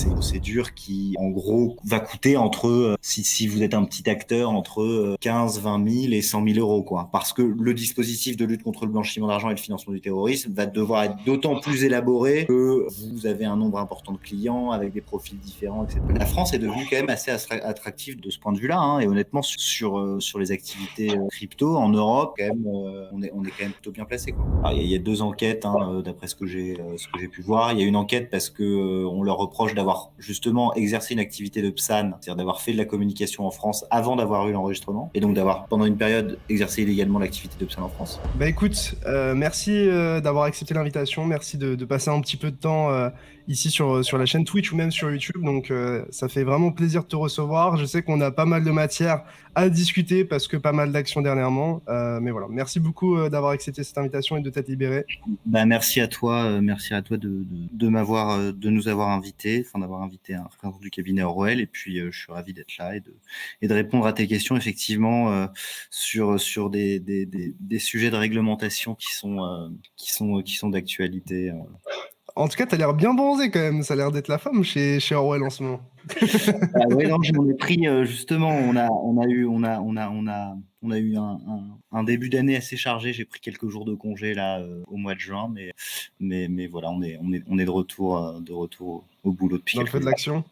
c'est une procédure qui, en gros, va coûter si vous êtes un petit acteur, entre 15, 20 000 et 100 000 euros, quoi. Parce que le dispositif de lutte contre le blanchiment d'argent et le financement du terrorisme va devoir être d'autant plus élaboré que vous avez un nombre important de clients avec des profils différents, etc. La France est devenue quand même assez attractive de ce point de vue-là, hein, et honnêtement, sur les activités crypto en Europe, quand même, on est quand même plutôt bien placé, quoi. Alors, il y a deux enquêtes, hein, d'après ce que j'ai pu voir. Il y a une enquête parce que on leur reproche d'avoir justement exercé une activité de PSAN, c'est-à-dire d'avoir fait de la communication en France avant d'avoir eu l'enregistrement, et donc d'avoir pendant une période exercé illégalement l'activité de PSAN en France. Bah écoute, merci d'avoir accepté l'invitation, merci de passer un petit peu de temps ici sur la chaîne Twitch ou même sur YouTube, donc ça fait vraiment plaisir de te recevoir. Je sais qu'on a pas mal de matière à discuter parce que pas mal d'actions dernièrement, mais voilà, merci beaucoup d'avoir accepté cette invitation et de t'être libéré. Bah, merci à toi de nous avoir invités, enfin d'avoir invité un représentant du cabinet Orwell, et puis je suis ravi d'être là et de répondre à tes questions, effectivement, sur des sujets de réglementation qui sont d'actualité. En tout cas, t'as l'air bien bronzé quand même, ça a l'air d'être la femme chez Orwell en ce moment. Ah ouais, non, j'en ai pris, justement, on a eu un début d'année assez chargé. J'ai pris quelques jours de congé là au mois de juin, mais voilà, on est de retour au boulot depuis Dans le quelques feu de jours. l'action.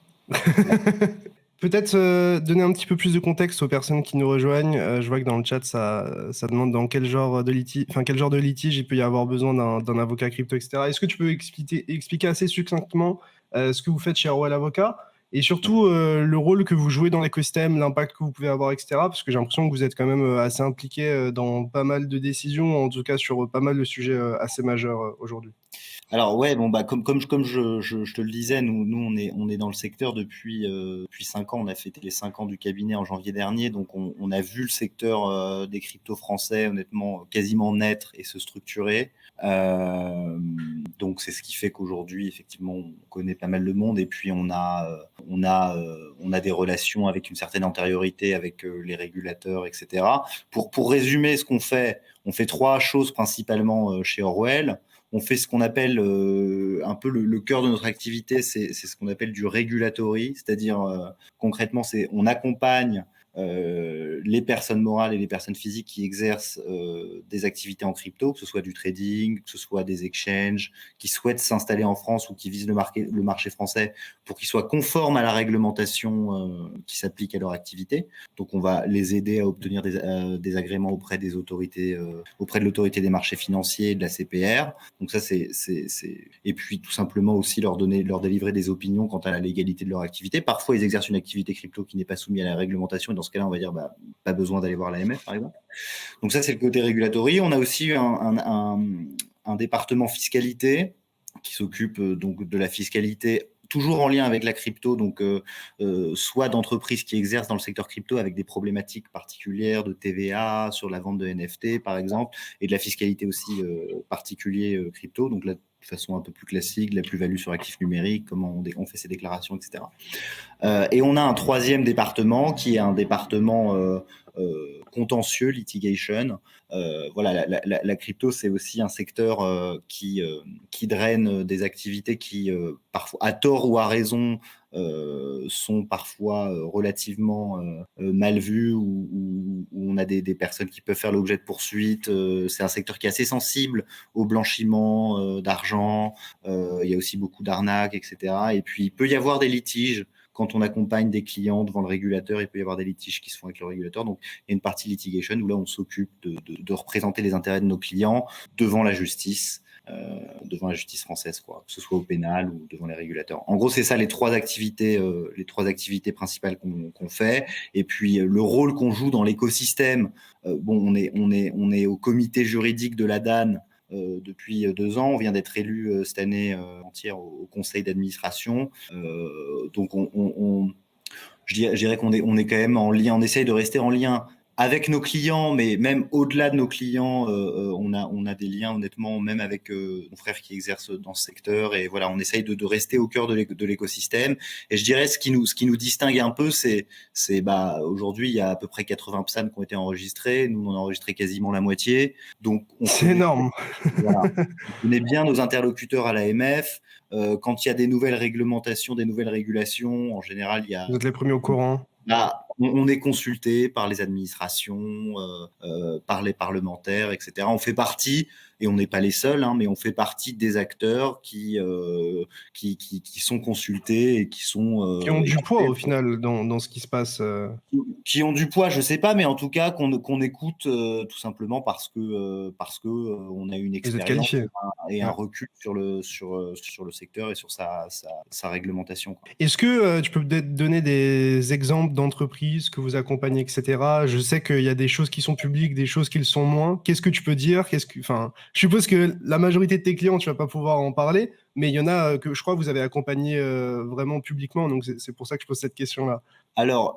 Peut-être donner un petit peu plus de contexte aux personnes qui nous rejoignent. Je vois que dans le chat, ça demande dans quel genre de litige, il peut y avoir besoin d'un avocat crypto, etc. Est-ce que tu peux expliquer assez succinctement ce que vous faites chez Orwell Avocat et surtout le rôle que vous jouez dans l'écosystème, l'impact que vous pouvez avoir, etc. Parce que j'ai l'impression que vous êtes quand même assez impliqué dans pas mal de décisions, en tout cas sur pas mal de sujets assez majeurs aujourd'hui. Alors ouais, bon bah comme je te le disais, nous on est dans le secteur depuis 5 ans. On a fêté les 5 ans du cabinet en janvier dernier, donc on a vu le secteur des cryptos français honnêtement quasiment naître et se structurer. Donc c'est ce qui fait qu'aujourd'hui effectivement on connaît pas mal de monde, et puis on a des relations avec une certaine antériorité avec les régulateurs, etc. Pour résumer ce qu'on fait, on fait trois choses principalement chez Orwell. On fait ce qu'on appelle un peu le cœur de notre activité, c'est ce qu'on appelle du regulatory, c'est-à-dire concrètement, on accompagne les personnes morales et les personnes physiques qui exercent des activités en crypto, que ce soit du trading, que ce soit des exchanges, qui souhaitent s'installer en France ou qui visent le marché français pour qu'ils soient conformes à la réglementation qui s'applique à leur activité. Donc, on va les aider à obtenir des agréments auprès des autorités, auprès de l'autorité des marchés financiers, de la CPR. Donc ça, et puis tout simplement aussi leur délivrer des opinions quant à la légalité de leur activité. Parfois, ils exercent une activité crypto qui n'est pas soumise à la réglementation, et dans ce cas-là, on va dire, pas besoin d'aller voir l'AMF, par exemple. Donc ça, c'est le côté régulatory. On a aussi un département fiscalité qui s'occupe donc de la fiscalité, toujours en lien avec la crypto, donc soit d'entreprises qui exercent dans le secteur crypto avec des problématiques particulières de TVA sur la vente de NFT, par exemple, et de la fiscalité aussi particulier crypto, donc là, de façon un peu plus classique, la plus-value sur actifs numériques, comment on fait ses déclarations, etc. Et on a un troisième département qui est un département contentieux, litigation. Voilà, la crypto, c'est aussi un secteur qui draine des activités qui, parfois, à tort ou à raison, sont parfois relativement mal vues, où on a des personnes qui peuvent faire l'objet de poursuites. C'est un secteur qui est assez sensible au blanchiment d'argent. Il y a aussi beaucoup d'arnaques, etc. Et puis, il peut y avoir des litiges. Quand on accompagne des clients devant le régulateur, il peut y avoir des litiges qui se font avec le régulateur. Donc, il y a une partie litigation où là, on s'occupe de représenter les intérêts de nos clients devant la justice française, quoi, que ce soit au pénal ou devant les régulateurs. En gros, c'est ça les trois activités principales qu'on fait. Et puis, le rôle qu'on joue dans l'écosystème, on est au comité juridique de la DAN depuis 2 ans. On vient d'être élu cette année entière au conseil d'administration. Donc, je dirais qu'on est quand même en lien, on essaye de rester en lien avec nos clients, mais même au-delà de nos clients, on a des liens honnêtement, même avec mon frère qui exerce dans ce secteur. Et voilà, on essaye de rester au cœur de l'écosystème. Et je dirais ce qui nous distingue un peu, c'est aujourd'hui il y a à peu près 80 PSAN qui ont été enregistrés. Nous on a enregistré quasiment la moitié. Donc C'est énorme. Voilà, on connaît bien nos interlocuteurs à l'AMF. Quand il y a des nouvelles réglementations, des nouvelles régulations, en général il y a Vous êtes les premiers au courant. on est consulté par les administrations, par les parlementaires, etc. On fait partie, et on n'est pas les seuls, hein, mais on fait partie des acteurs qui sont consultés et qui sont Qui ont du poids au final dans ce qui se passe. qui ont du poids, je sais pas, mais en tout cas qu'on écoute tout simplement parce que on a une Vous êtes expérience qualifiés. et un Ouais. recul sur le secteur et sur sa réglementation, quoi. Est-ce que tu peux peut-être donner des exemples d'entreprises que vous accompagnez, etc. Je sais qu'il y a des choses qui sont publiques, des choses qui le sont moins. Qu'est-ce que tu peux dire? Enfin, je suppose que la majorité de tes clients, tu vas pas pouvoir en parler, mais il y en a que je crois que vous avez accompagné vraiment publiquement, donc c'est pour ça que je pose cette question-là. Alors,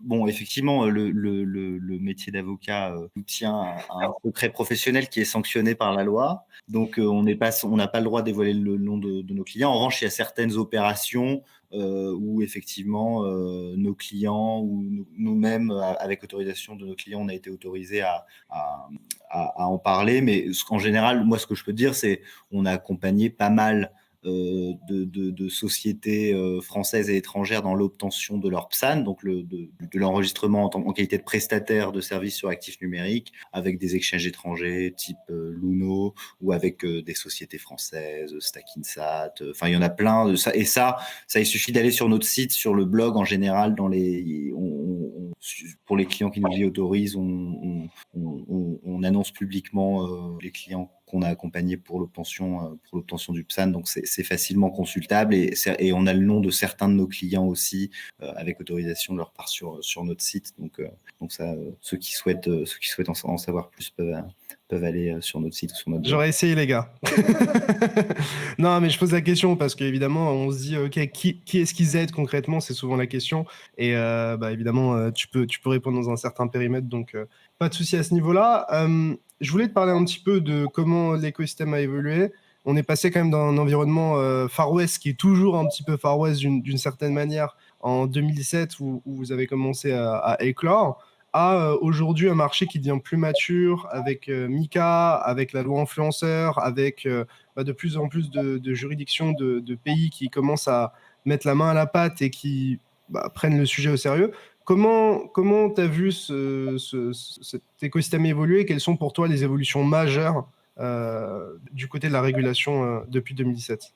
bon, effectivement, le métier d'avocat nous tient à un secret professionnel qui est sanctionné par la loi. Donc, on n'a pas le droit de dévoiler le nom de nos clients. En revanche, il y a certaines opérations où effectivement nos clients ou nous-mêmes, avec autorisation de nos clients, on a été autorisés à en parler. Mais en général, moi, ce que je peux dire, c'est on a accompagné pas mal de sociétés françaises et étrangères dans l'obtention de leur PSAN, donc de l'enregistrement en qualité de prestataire de services sur actifs numériques, avec des exchanges étrangers type Luno, ou avec des sociétés françaises, Stackinsat, enfin il y en a plein de ça. Et ça il suffit d'aller sur notre site, sur le blog en général, pour les clients qui nous y autorisent, on annonce publiquement les clients qu'on a accompagné pour l'obtention du PSAN. Donc, c'est facilement consultable et on a le nom de certains de nos clients aussi avec autorisation de leur part sur notre site. Donc ça, ceux qui souhaitent en savoir plus peuvent aller sur notre site ou sur notre blog. J'aurais essayé, les gars. Non, mais je pose la question parce qu'évidemment, on se dit, OK, qui est-ce qu'ils aident concrètement? C'est souvent la question. Et évidemment, tu peux répondre dans un certain périmètre, donc pas de souci à ce niveau-là. Je voulais te parler un petit peu de comment l'écosystème a évolué. On est passé quand même d'un environnement Far West qui est toujours un petit peu Far West d'une certaine manière en 2017 où vous avez commencé à éclore, à aujourd'hui un marché qui devient plus mature avec MiCA, avec la loi influenceur, avec de plus en plus de juridictions de pays qui commencent à mettre la main à la pâte et qui prennent le sujet au sérieux. Comment tu as vu cet écosystème évoluer? Quelles sont pour toi les évolutions majeures du côté de la régulation depuis 2017?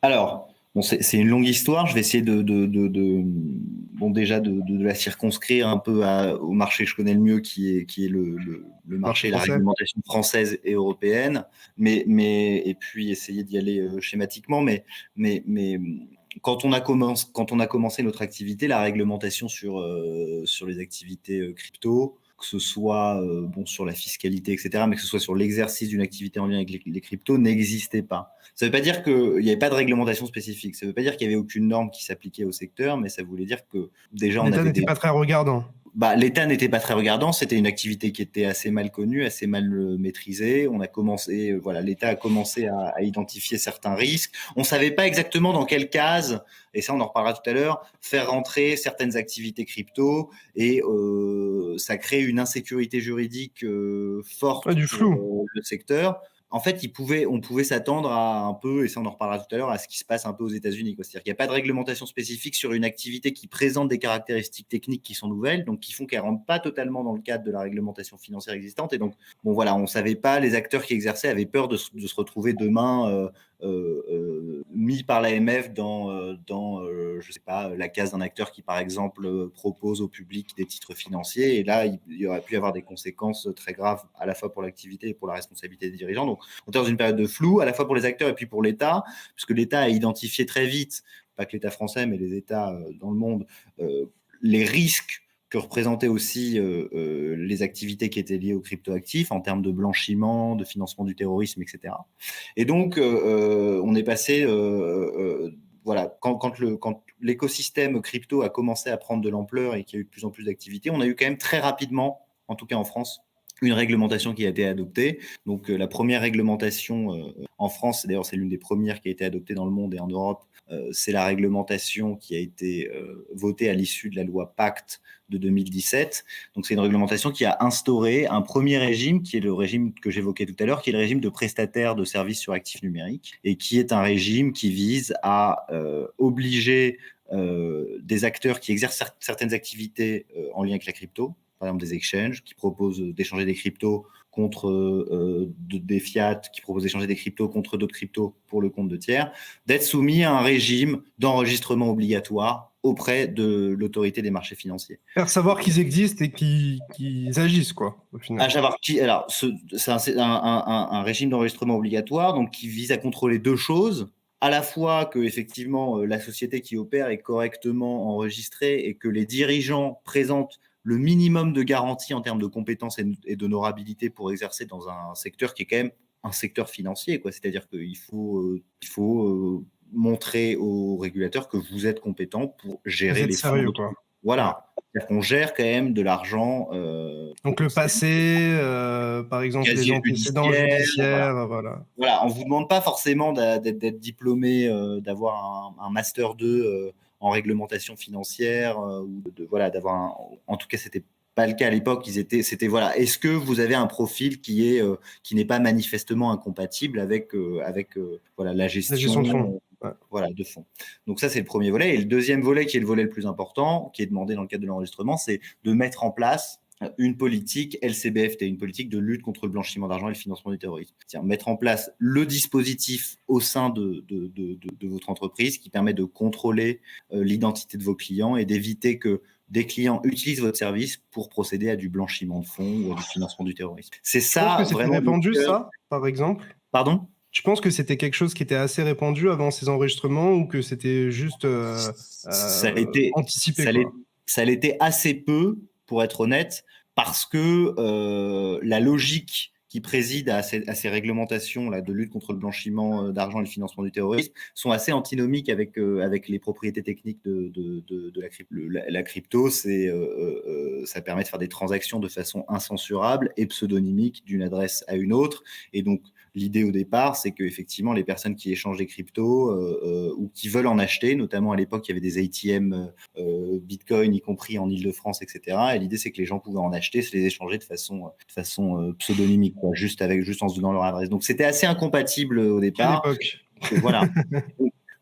Alors, bon, c'est une longue histoire. Je vais essayer déjà de la circonscrire un peu au marché que je connais le mieux, qui est le marché, la français. réglementation française et européenne. Et puis essayer d'y aller schématiquement. Mais quand on a commencé notre activité, la réglementation sur les activités crypto, que ce soit sur la fiscalité, etc., mais que ce soit sur l'exercice d'une activité en lien avec les cryptos, n'existait pas. Ça ne veut pas dire qu'il n'y avait pas de réglementation spécifique. Ça ne veut pas dire qu'il n'y avait aucune norme qui s'appliquait au secteur, mais ça voulait dire que déjà on L'État avait n'était pas très regardant. L'État n'était pas très regardant, c'était une activité qui était assez mal connue, assez mal maîtrisée. L'État a commencé à identifier certains risques. On ne savait pas exactement dans quelle case, et ça on en reparlera tout à l'heure, faire rentrer certaines activités crypto, et ça crée une insécurité juridique forte Du flou. pour le secteur. En fait, on pouvait s'attendre à un peu, et ça on en reparlera tout à l'heure, à ce qui se passe un peu aux États-Unis. C'est-à-dire qu'il n'y a pas de réglementation spécifique sur une activité qui présente des caractéristiques techniques qui sont nouvelles, donc qui font qu'elle ne rentre pas totalement dans le cadre de la réglementation financière existante. Et donc, on ne savait pas, les acteurs qui exerçaient avaient peur de se retrouver demain mis par l'AMF dans je sais pas, la case d'un acteur qui, par exemple, propose au public des titres financiers. Et là, il y aurait pu y avoir des conséquences très graves, à la fois pour l'activité et pour la responsabilité des dirigeants. Donc, on est dans une période de flou, à la fois pour les acteurs et puis pour l'État, puisque l'État a identifié très vite, pas que l'État français, mais les États dans le monde, les risques que représentaient aussi les activités qui étaient liées aux cryptoactifs en termes de blanchiment, de financement du terrorisme, etc. Et donc, on est passé voilà, quand l'écosystème crypto a commencé à prendre de l'ampleur et qu'il y a eu de plus en plus d'activités, on a eu quand même très rapidement, en tout cas en France, une réglementation qui a été adoptée. Donc la première réglementation en France, d'ailleurs c'est l'une des premières qui a été adoptée dans le monde et en Europe, c'est la réglementation qui a été votée à l'issue de la loi Pacte de 2017. Donc c'est une réglementation qui a instauré un premier régime, qui est le régime que j'évoquais tout à l'heure, qui est le régime de prestataire de services sur actifs numériques, et qui est un régime qui vise à obliger des acteurs qui exercent certaines activités en lien avec la crypto, par exemple des exchanges qui proposent d'échanger des cryptos contre des fiat, qui proposent d'échanger des cryptos contre d'autres cryptos pour le compte de tiers, d'être soumis à un régime d'enregistrement obligatoire auprès de l'autorité des marchés financiers. Faire savoir qu'ils existent et qu'ils agissent, quoi, au final. À savoir alors, c'est un régime d'enregistrement obligatoire donc, qui vise à contrôler deux choses. À la fois que effectivement la société qui opère est correctement enregistrée et que les dirigeants présentent le minimum de garanties en termes de compétences et d'honorabilité pour exercer dans un secteur qui est quand même un secteur financier, quoi. C'est-à-dire qu'il faut, montrer aux régulateurs que vous êtes compétent pour gérer les fonds. Sérieux, quoi. Voilà. C'est-à-dire qu'on gère quand même de l'argent. Donc le passé, par exemple, les antécédents judiciaires, voilà. Voilà, on ne vous demande pas forcément d'être diplômé, d'avoir un Master 2 en réglementation financière, ou voilà, en tout cas, c'était pas le cas à l'époque. C'était voilà, est-ce que vous avez un profil qui n'est pas manifestement incompatible avec voilà, la gestion de fonds. Voilà, de fonds. Donc ça, c'est le premier volet. Et le deuxième volet, qui est le volet le plus important, qui est demandé dans le cadre de l'enregistrement, c'est de mettre en place une politique LCBFT, une politique de lutte contre le blanchiment d'argent et le financement du terrorisme. C'est-à-dire mettre en place le dispositif au sein de votre entreprise qui permet de contrôler l'identité de vos clients et d'éviter que des clients utilisent votre service pour procéder à du blanchiment de fonds ou à du financement du terrorisme. C'est ça, vraiment. C'était répandu, ça, par exemple? Pardon? Je pense que c'était quelque chose qui était assez répandu avant ces enregistrements ou que c'était juste anticipé, quoi. Ça l'était assez peu, pour être honnête, parce que la logique qui préside à ces réglementations là, de lutte contre le blanchiment d'argent et le financement du terrorisme sont assez antinomiques avec les propriétés techniques de la crypto. La crypto, ça permet de faire des transactions de façon incensurable et pseudonymique d'une adresse à une autre. Et donc, l'idée au départ, c'est qu'effectivement, les personnes qui échangent des cryptos ou qui veulent en acheter, notamment à l'époque, il y avait des ATM Bitcoin, y compris en Ile-de-France, etc. Et l'idée, c'est que les gens pouvaient en acheter, se les échanger de façon pseudonymique, quoi, juste en se donnant leur adresse. Donc, c'était assez incompatible au départ. Quelle époque. Voilà.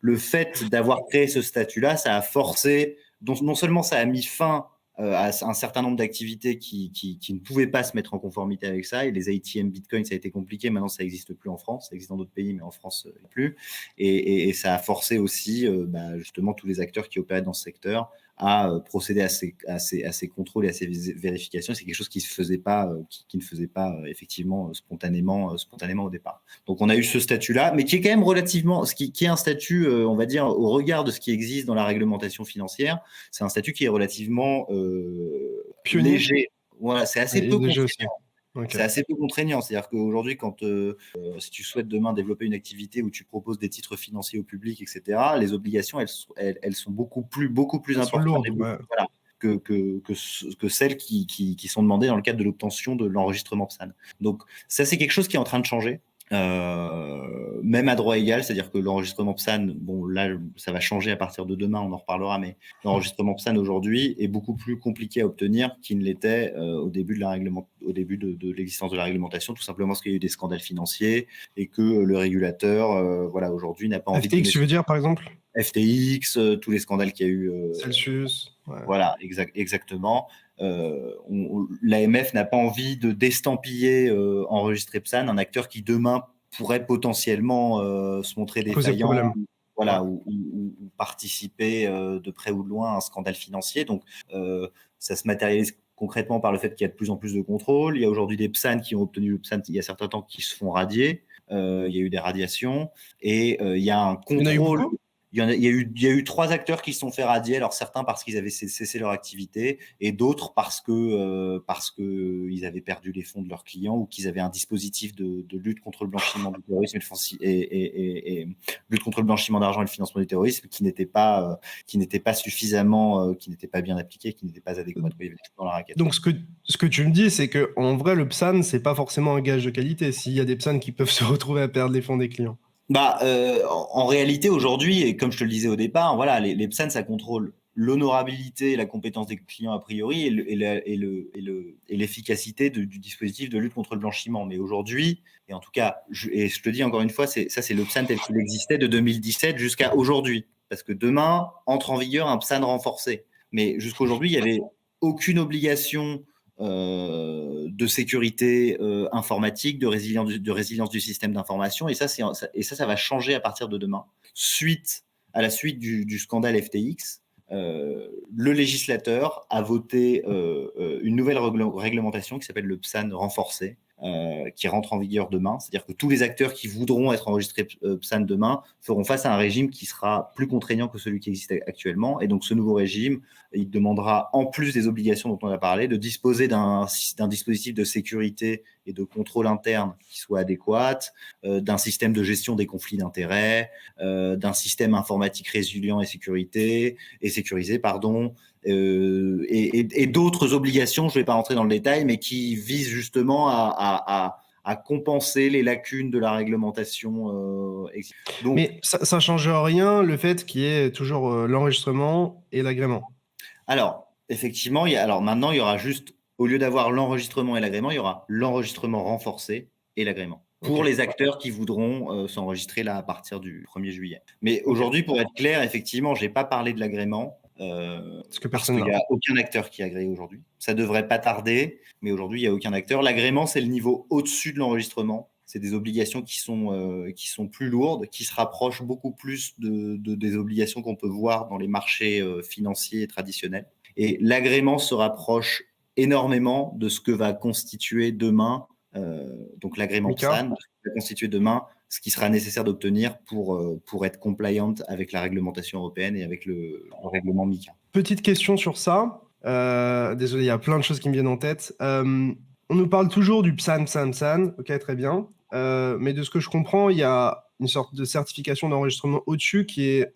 Le fait d'avoir créé ce statut-là, ça a forcé, non seulement ça a mis fin à un certain nombre d'activités qui ne pouvaient pas se mettre en conformité avec ça. Et les ATM Bitcoin, ça a été compliqué. Maintenant, ça n'existe plus en France. Ça existe dans d'autres pays, mais en France, plus. Et ça a forcé aussi justement tous les acteurs qui opéraient dans ce secteur à procéder à ces contrôles et à ces vérifications. C'est quelque chose qui ne se faisait pas, effectivement spontanément au départ. Donc on a eu ce statut-là, mais qui est quand même relativement, qui est un statut, on va dire, au regard de ce qui existe dans la réglementation financière, c'est un statut qui est relativement léger. Voilà, c'est assez peu contraignant. Okay. C'est assez peu contraignant. C'est-à-dire qu'aujourd'hui, si tu souhaites demain développer une activité où tu proposes des titres financiers au public, etc., les obligations, elles sont beaucoup plus importantes lourdes, voilà, que celles qui sont demandées dans le cadre de l'obtention de l'enregistrement PSAN. Donc ça, c'est quelque chose qui est en train de changer. Même à droit égal, c'est-à-dire que l'enregistrement PSAN, bon là ça va changer à partir de demain, on en reparlera, mais l'enregistrement PSAN aujourd'hui est beaucoup plus compliqué à obtenir qu'il ne l'était au début de l'existence de la réglementation, tout simplement parce qu'il y a eu des scandales financiers et que le régulateur, voilà, aujourd'hui n'a pas envie FTX, tu veux dire par exemple? FTX, tous les scandales qu'il y a eu. Celsius. Ouais. Voilà, exactement. L'AMF n'a pas envie de d'estampiller enregistrer PSAN, un acteur qui demain pourrait potentiellement se montrer défaillant, voilà, ou participer de près ou de loin à un scandale financier. Donc ça se matérialise concrètement par le fait qu'il y a de plus en plus de contrôles. Il y a aujourd'hui des PSAN qui ont obtenu le PSAN il y a certains temps qui se font radier. Il y a eu des radiations et il y a un contrôle. il y a eu 3 acteurs qui se sont fait radier. Alors certains parce qu'ils avaient cessé leur activité et d'autres parce que ils avaient perdu les fonds de leurs clients ou qu'ils avaient un dispositif de lutte contre le blanchiment du terrorisme et lutte contre le blanchiment d'argent et le financement du terrorisme qui n'était pas suffisamment, qui n'était pas bien appliqué, qui n'était pas adéquat dans la raquette. Donc, ce que tu me dis, c'est que en vrai, le PSAN, c'est pas forcément un gage de qualité. S'il y a des PSAN qui peuvent se retrouver à perdre les fonds des clients. En réalité, aujourd'hui, et comme je te le disais au départ, voilà, les PSAN, ça contrôle l'honorabilité et la compétence des clients a priori et l'efficacité du dispositif de lutte contre le blanchiment. Mais aujourd'hui, et en tout cas, je te dis encore une fois, c'est le PSAN tel qu'il existait de 2017 jusqu'à aujourd'hui. Parce que demain entre en vigueur un PSAN renforcé. Mais jusqu'à aujourd'hui, il n'y avait aucune obligation de sécurité informatique, de résilience du système d'information. Et ça va changer à partir de demain. À la suite du scandale FTX, le législateur a voté une nouvelle réglementation qui s'appelle le PSAN renforcé, qui rentre en vigueur demain. C'est-à-dire que tous les acteurs qui voudront être enregistrés PSAN demain feront face à un régime qui sera plus contraignant que celui qui existe actuellement. Et donc ce nouveau régime, il demandera, en plus des obligations dont on a parlé, de disposer d'un dispositif de sécurité et de contrôle interne qui soit adéquat, d'un système de gestion des conflits d'intérêts, d'un système informatique résilient et sécurisé, et d'autres obligations, je ne vais pas rentrer dans le détail, mais qui visent justement à compenser les lacunes de la réglementation. Donc, mais ça ne change rien le fait qu'il y ait toujours l'enregistrement et l'agrément. Alors, effectivement, maintenant, il y aura juste, au lieu d'avoir l'enregistrement et l'agrément, il y aura l'enregistrement renforcé et l'agrément. Pour les acteurs qui voudront s'enregistrer là à partir du 1er juillet. Mais aujourd'hui, pour être clair, effectivement, je n'ai pas parlé de l'agrément. Parce qu'il n'y a aucun acteur qui est agréé aujourd'hui. Ça ne devrait pas tarder, mais aujourd'hui, il n'y a aucun acteur. L'agrément, c'est le niveau au-dessus de l'enregistrement. C'est des obligations qui sont plus lourdes, qui se rapprochent beaucoup plus des obligations qu'on peut voir dans les marchés financiers traditionnels. Et l'agrément se rapproche énormément de ce que va constituer demain, donc l'agrément PSAN, va constituer demain ce qui sera nécessaire d'obtenir pour être compliant avec la réglementation européenne et avec le règlement MiCA. Petite question sur ça. Désolé, il y a plein de choses qui me viennent en tête. On nous parle toujours du PSAN. Ok, très bien. Mais de ce que je comprends, il y a une sorte de certification d'enregistrement au-dessus qui est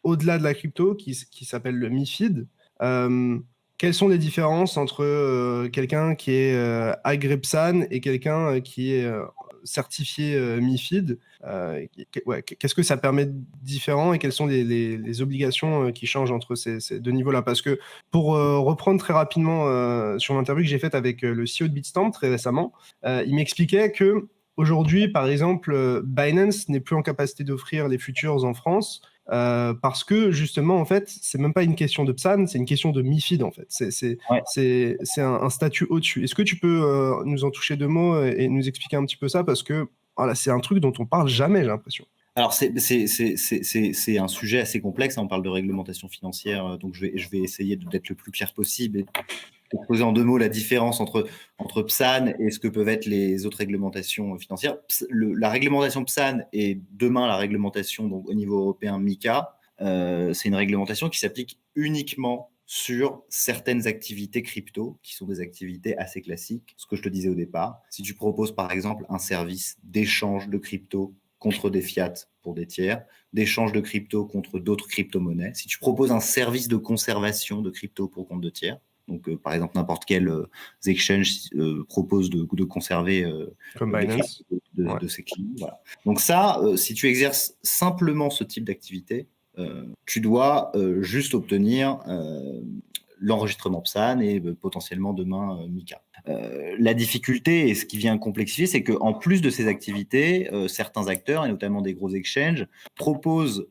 au-delà de la crypto, qui s'appelle le MiFID. Quelles sont les différences entre quelqu'un qui est agré PSAN et quelqu'un qui est certifié MiFID? Qu'est-ce que ça permet de différent et quelles sont les obligations qui changent entre ces deux niveaux-là? Parce que pour reprendre très rapidement sur l'interview que j'ai faite avec le CEO de Bitstamp très récemment, il m'expliquait que aujourd'hui, par exemple, Binance n'est plus en capacité d'offrir les futures en France parce que justement, en fait, c'est même pas une question de PSAN, c'est une question de MiFID, en fait. C'est un statut au-dessus. Est-ce que tu peux nous en toucher 2 mots et nous expliquer un petit peu ça? Parce que voilà, c'est un truc dont on parle jamais, j'ai l'impression. Alors, c'est un sujet assez complexe. On parle de réglementation financière, donc je vais essayer d'être le plus clair possible et de poser en 2 mots la différence entre PSAN et ce que peuvent être les autres réglementations financières. La réglementation PSAN et demain la réglementation donc, au niveau européen MiCA, c'est une réglementation qui s'applique uniquement sur certaines activités crypto, qui sont des activités assez classiques. Ce que je te disais au départ, si tu proposes par exemple un service d'échange de crypto contre des fiat pour des tiers, d'échange de crypto contre d'autres crypto-monnaies, si tu proposes un service de conservation de crypto pour compte de tiers, donc par exemple n'importe quel exchange propose de conserver comme Binance de ses clients. Voilà. Donc ça, si tu exerces simplement ce type d'activité, tu dois juste obtenir l'enregistrement PSAN et potentiellement demain MiCA. La difficulté et ce qui vient complexifier, c'est qu'en plus de ces activités, certains acteurs, et notamment des gros exchanges, proposent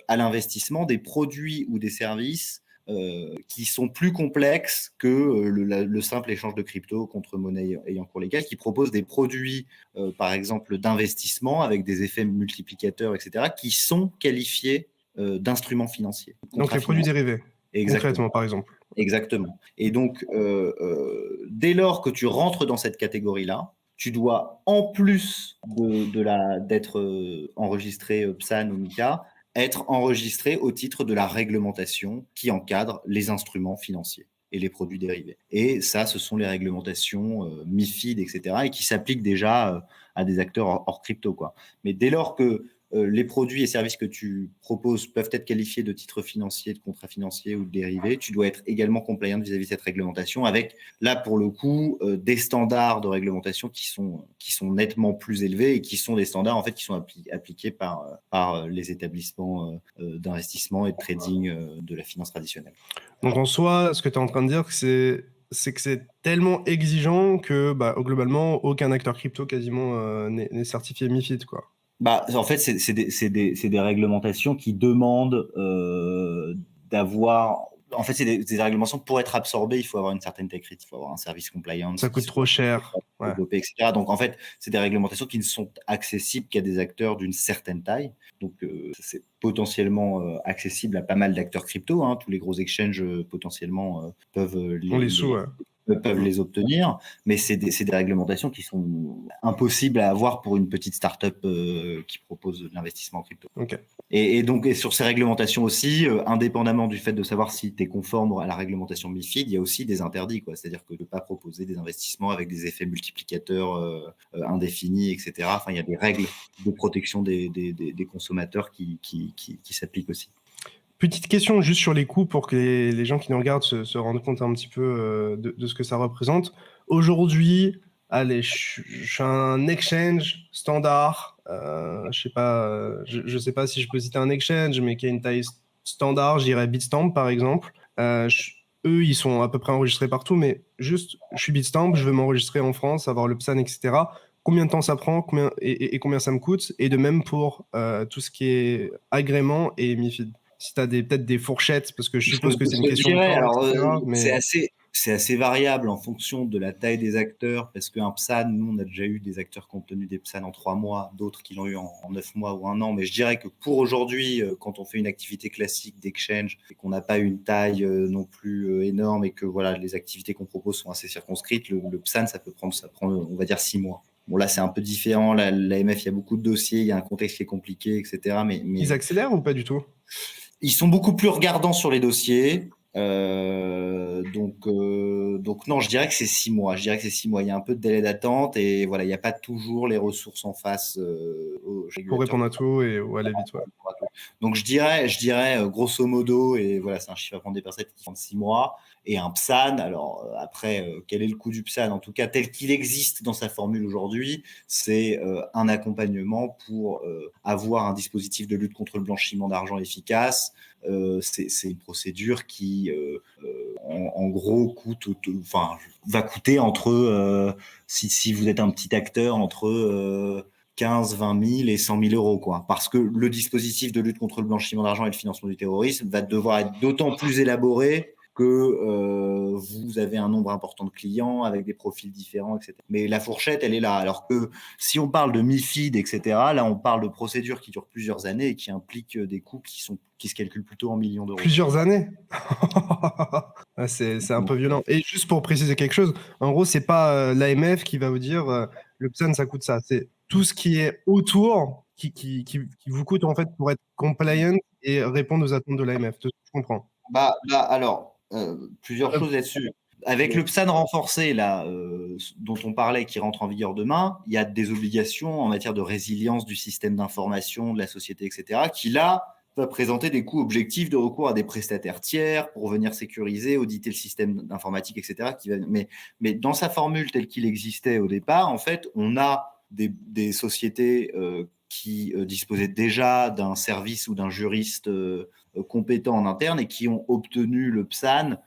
à l'investissement des produits ou des services qui sont plus complexes que le simple échange de crypto contre monnaie ayant cours légal, qui proposent des produits, par exemple, d'investissement avec des effets multiplicateurs, etc., qui sont qualifiés d'instruments financiers. Donc les produits dérivés, concrètement, par exemple. Exactement. Et donc, dès lors que tu rentres dans cette catégorie-là, tu dois, en plus d'être enregistré PSAN ou MiCA, être enregistré au titre de la réglementation qui encadre les instruments financiers et les produits dérivés. Et ça, ce sont les réglementations MiFID, etc., et qui s'appliquent déjà à des acteurs hors crypto, quoi. Mais dès lors que les produits et services que tu proposes peuvent être qualifiés de titres financiers, de contrats financiers ou de dérivés, tu dois être également compliant vis-à-vis de cette réglementation avec, là, pour le coup, des standards de réglementation qui sont nettement plus élevés et qui sont des standards, en fait, qui sont appliqués par les établissements d'investissement et de trading de la finance traditionnelle. Donc, en soi, ce que tu es en train de dire, c'est que c'est tellement exigeant que, globalement, aucun acteur crypto quasiment n'est certifié MiFID, quoi. En fait, c'est des réglementations qui demandent d'avoir. En fait, c'est des réglementations pour être absorbées, il faut avoir une certaine tech rate, il faut avoir un service compliance. Ça coûte trop cher. Ouais. Développé, etc. Donc, en fait, c'est des réglementations qui ne sont accessibles qu'à des acteurs d'une certaine taille. Donc, c'est potentiellement accessible à pas mal d'acteurs crypto. Hein. Tous les gros exchanges potentiellement peuvent les obtenir, mais c'est des réglementations qui sont impossibles à avoir pour une petite start-up qui propose de l'investissement en crypto. Okay. Et donc, sur ces réglementations aussi, indépendamment du fait de savoir si tu es conforme à la réglementation MiFID, il y a aussi des interdits, quoi. C'est-à-dire que de ne pas proposer des investissements avec des effets multiplicateurs indéfinis, etc. Enfin, il y a des règles de protection des consommateurs qui s'appliquent aussi. Petite question juste sur les coûts pour que les gens qui nous regardent se rendent compte un petit peu de ce que ça représente. Aujourd'hui, allez, je suis un exchange standard. Je sais pas si je peux citer un exchange, mais qui a une taille standard, je dirais Bitstamp par exemple. Eux, ils sont à peu près enregistrés partout, mais juste, je suis Bitstamp, je veux m'enregistrer en France, avoir le PSAN, etc. Combien de temps ça prend, combien ça me coûte, et de même pour tout ce qui est agrément et MiFID. Si tu as peut-être des fourchettes, parce que je suppose que c'est une question de temps, etc. Mais... C'est assez variable en fonction de la taille des acteurs, parce qu'un PSAN, nous, on a déjà eu des acteurs qui ont tenu des PSAN en 3 mois, d'autres qui l'ont eu en 9 mois ou 1 an. Mais je dirais que pour aujourd'hui, quand on fait une activité classique d'exchange et qu'on n'a pas une taille non plus énorme et que voilà, les activités qu'on propose sont assez circonscrites, le PSAN, ça prend, on va dire, 6 mois. Bon, là, c'est un peu différent. L'AMF, il y a beaucoup de dossiers, il y a un contexte qui est compliqué, etc. Mais... Ils accélèrent ou pas du tout? Ils sont beaucoup plus regardants sur les dossiers. Donc non, je dirais que c'est 6 mois. Je dirais que c'est 6 mois. Il y a un peu de délai d'attente et voilà, il n'y a pas toujours les ressources en face pour répondre à tout et aller vite. Ouais. Donc je dirais grosso modo, et voilà, c'est un chiffre à prendre des personnes qui font 6 mois. Et un PSAN, alors après, quel est le coût du PSAN? En tout cas, tel qu'il existe dans sa formule aujourd'hui, c'est un accompagnement pour avoir un dispositif de lutte contre le blanchiment d'argent efficace. C'est une procédure qui, en gros, va coûter entre, si vous êtes un petit acteur, entre 15, 20 000 et 100 000 euros, quoi. Parce que le dispositif de lutte contre le blanchiment d'argent et le financement du terrorisme va devoir être d'autant plus élaboré que vous avez un nombre important de clients avec des profils différents, etc. Mais la fourchette, elle est là. Alors que si on parle de MiFID, etc., là, on parle de procédures qui durent plusieurs années et qui impliquent des coûts qui se calculent plutôt en millions d'euros. Plusieurs années. C'est un peu violent. Et juste pour préciser quelque chose, en gros, c'est pas l'AMF qui va vous dire le PSAN, ça coûte ça. C'est tout ce qui est autour qui vous coûte en fait pour être compliant et répondre aux attentes de l'AMF. Je comprends. Alors, plusieurs choses là-dessus. Avec le PSAN renforcé là, dont on parlait, qui rentre en vigueur demain, il y a des obligations en matière de résilience du système d'information de la société, etc., qui là va présenter des coûts objectifs de recours à des prestataires tiers pour venir sécuriser, auditer le système d'informatique, etc. Mais dans sa formule telle qu'il existait au départ, en fait, on a des sociétés qui disposaient déjà d'un service ou d'un juriste compétents en interne et qui ont obtenu le PSAN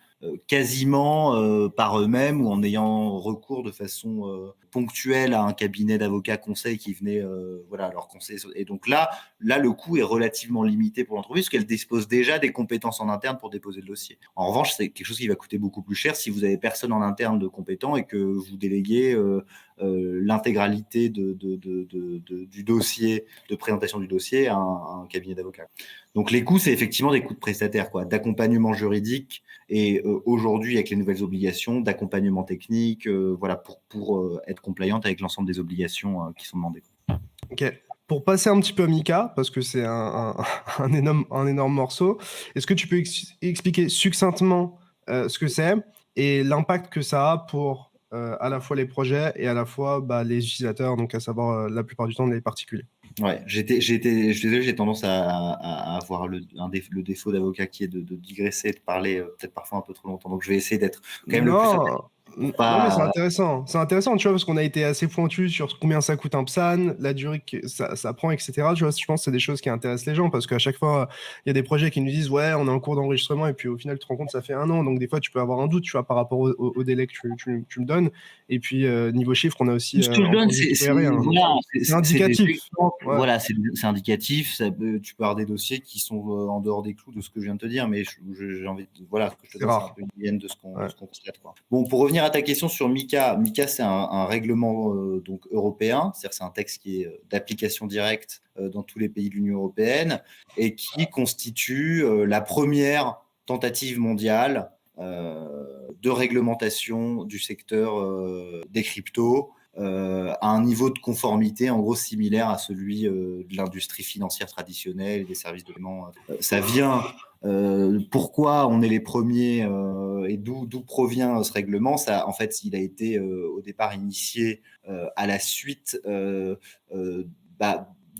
quasiment par eux-mêmes ou en ayant recours de façon ponctuelle à un cabinet d'avocats conseil qui venait leur conseiller. Et donc là, le coût est relativement limité pour l'entreprise parce qu'elle dispose déjà des compétences en interne pour déposer le dossier. En revanche, c'est quelque chose qui va coûter beaucoup plus cher si vous avez personne en interne de compétent et que vous déléguez l'intégralité du dossier, de présentation du dossier à un cabinet d'avocats. Donc les coûts, c'est effectivement des coûts de prestataire, d'accompagnement juridique et aujourd'hui avec les nouvelles obligations, d'accompagnement technique, pour être compliant avec l'ensemble des obligations qui sont demandées. Ok. pour passer un petit peu à Mika, parce que c'est un énorme morceau, est-ce que tu peux expliquer succinctement ce que c'est et l'impact que ça a pour à la fois les projets et à la fois les utilisateurs, donc à savoir la plupart du temps les particuliers? Ouais, je suis désolé, j'ai tendance à avoir le défaut d'avocat qui est de digresser, de parler peut-être parfois un peu trop longtemps. Donc je vais essayer d'être quand même le plus synthétique Non, pour non, mais c'est pas. intéressant. C'est intéressant, tu vois, parce qu'on a été assez pointu sur combien ça coûte un PSAN, la durée que ça prend, etc. Tu vois, je pense que c'est des choses qui intéressent les gens, parce qu'à chaque fois, il y a des projets qui nous disent, ouais, on est en cours d'enregistrement, et puis au final, tu te rends compte, ça fait 1 an. Donc des fois, tu peux avoir un doute, tu vois, par rapport au délai que tu me donnes. Et puis, niveau chiffres, on a Tout aussi ce que je donne, entendu tout et rien. Donc, voilà, c'est c'est des indicatif. exemples, Ouais, voilà, c'est indicatif. Tu peux avoir des dossiers qui sont en dehors des clous de ce que je viens de te dire, mais j'ai envie voilà, ce que je te c'est donne, c'est un rare. peu une moyenne de ce qu'on Ouais. constate, quoi. Bon, pour revenir à ta question sur Mika, c'est un règlement donc européen, c'est-à-dire c'est un texte qui est d'application directe dans tous les pays de l'Union européenne et qui constitue la première tentative mondiale de réglementation du secteur des cryptos à un niveau de conformité en gros similaire à celui de l'industrie financière traditionnelle et des services de paiement. Ça vient pourquoi on est les premiers et d'où provient ce règlement. Ça, en fait, il a été au départ initié à la suite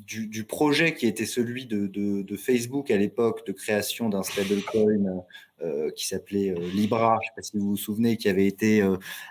du projet qui était celui de Facebook à l'époque de création d'un stablecoin qui s'appelait Libra, je ne sais pas si vous vous souvenez, qui avait été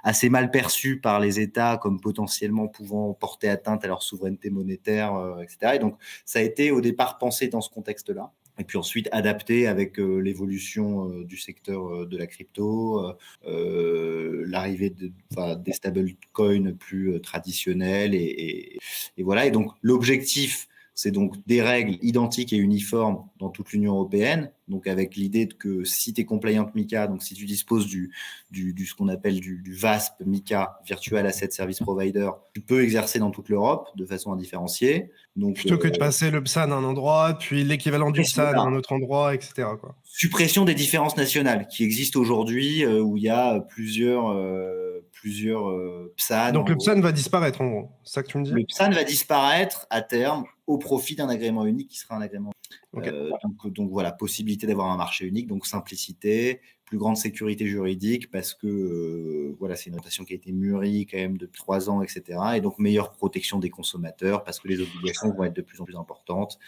assez mal perçu par les États comme potentiellement pouvant porter atteinte à leur souveraineté monétaire, etc. Et donc, ça a été au départ pensé dans ce contexte-là. Et puis ensuite adapté avec l'évolution du secteur de la crypto, l'arrivée des stablecoins plus traditionnels et voilà. Et donc l'objectif, c'est donc des règles identiques et uniformes dans toute l'Union européenne, donc avec l'idée que si tu es compliant MiCA, donc si tu disposes ce qu'on appelle du VASP MiCA, Virtual Asset Service Provider, tu peux exercer dans toute l'Europe de façon indifférenciée. Donc, Plutôt que de passer le PSAN à un endroit, puis l'équivalent du PSAN à un autre endroit, etc., quoi. suppression des différences nationales qui existent aujourd'hui où il y a plusieurs PSAN Donc en le gros. PSAN va disparaître, en gros. C'est ça que tu me dis? Le PSAN va disparaître à terme au profit d'un agrément unique qui sera un agrément. Ok. Donc voilà, possibilité d'avoir un marché unique, donc simplicité, plus grande sécurité juridique parce que voilà, c'est une notation qui a été mûrie quand même depuis 3 ans, etc. Et donc meilleure protection des consommateurs parce que les obligations vont être de plus en plus importantes,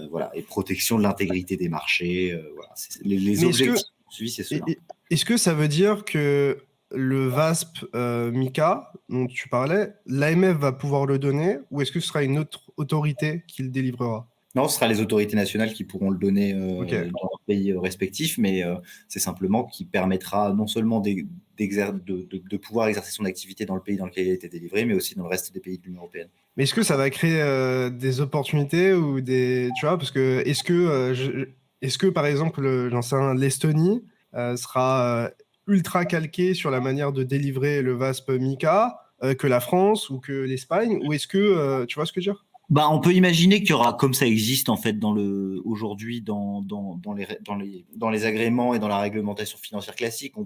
voilà, et protection de l'intégrité des marchés. Voilà, les Mais objectifs suivis, c'est cela. est-ce que ça veut dire que le VASP MiCA dont tu parlais, l'AMF va pouvoir le donner ou est-ce que ce sera une autre autorité qui le délivrera? Non, ce sera les autorités nationales qui pourront le donner Ok. dans leur pays respectif, mais c'est simplement qui permettra non seulement de pouvoir exercer son activité dans le pays dans lequel il a été délivré, mais aussi dans le reste des pays de l'Union européenne. Mais est-ce que ça va créer des opportunités ou des... Tu vois, parce que est-ce que par exemple, j'en sais rien, l'Estonie sera ultra calquée sur la manière de délivrer le VASP MiCA que la France ou que l'Espagne? Ou est-ce que... tu vois ce que je veux dire? Bah, on peut imaginer qu'il y aura, comme ça existe en fait aujourd'hui dans les agréments et dans la réglementation financière classique, on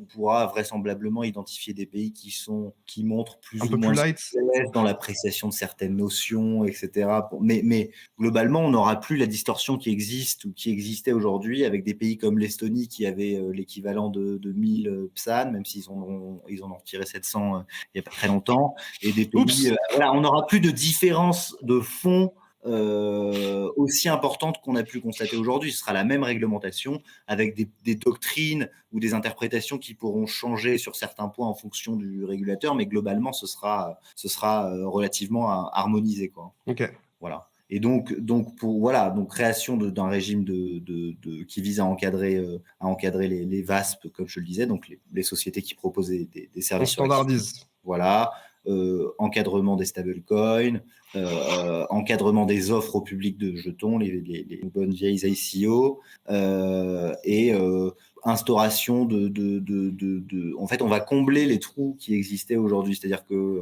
pourra vraisemblablement identifier des pays qui montrent Un plus ou peu moins plus de light? souplesse dans l'appréciation de certaines notions, etc. Mais globalement, on n'aura plus la distorsion qui existe ou qui existait aujourd'hui avec des pays comme l'Estonie qui avait l'équivalent de 1000 PSAN, même s'ils en ont retiré 700 il n'y a pas très longtemps. Et des pays, Oups! voilà, on n'aura plus de différence de fond aussi importante qu'on a pu constater aujourd'hui. Ce sera la même réglementation avec des doctrines ou des interprétations qui pourront changer sur certains points en fonction du régulateur, mais globalement, ce sera relativement harmonisé, quoi. Ok. Voilà. Et donc création d'un régime qui vise à encadrer les VASP, comme je le disais, donc les sociétés qui proposent des On services sur standardise. voilà, encadrement des stablecoins, encadrement des offres au public de jetons, les bonnes vieilles ICO, et instauration en fait, on va combler les trous qui existaient aujourd'hui, c'est-à-dire que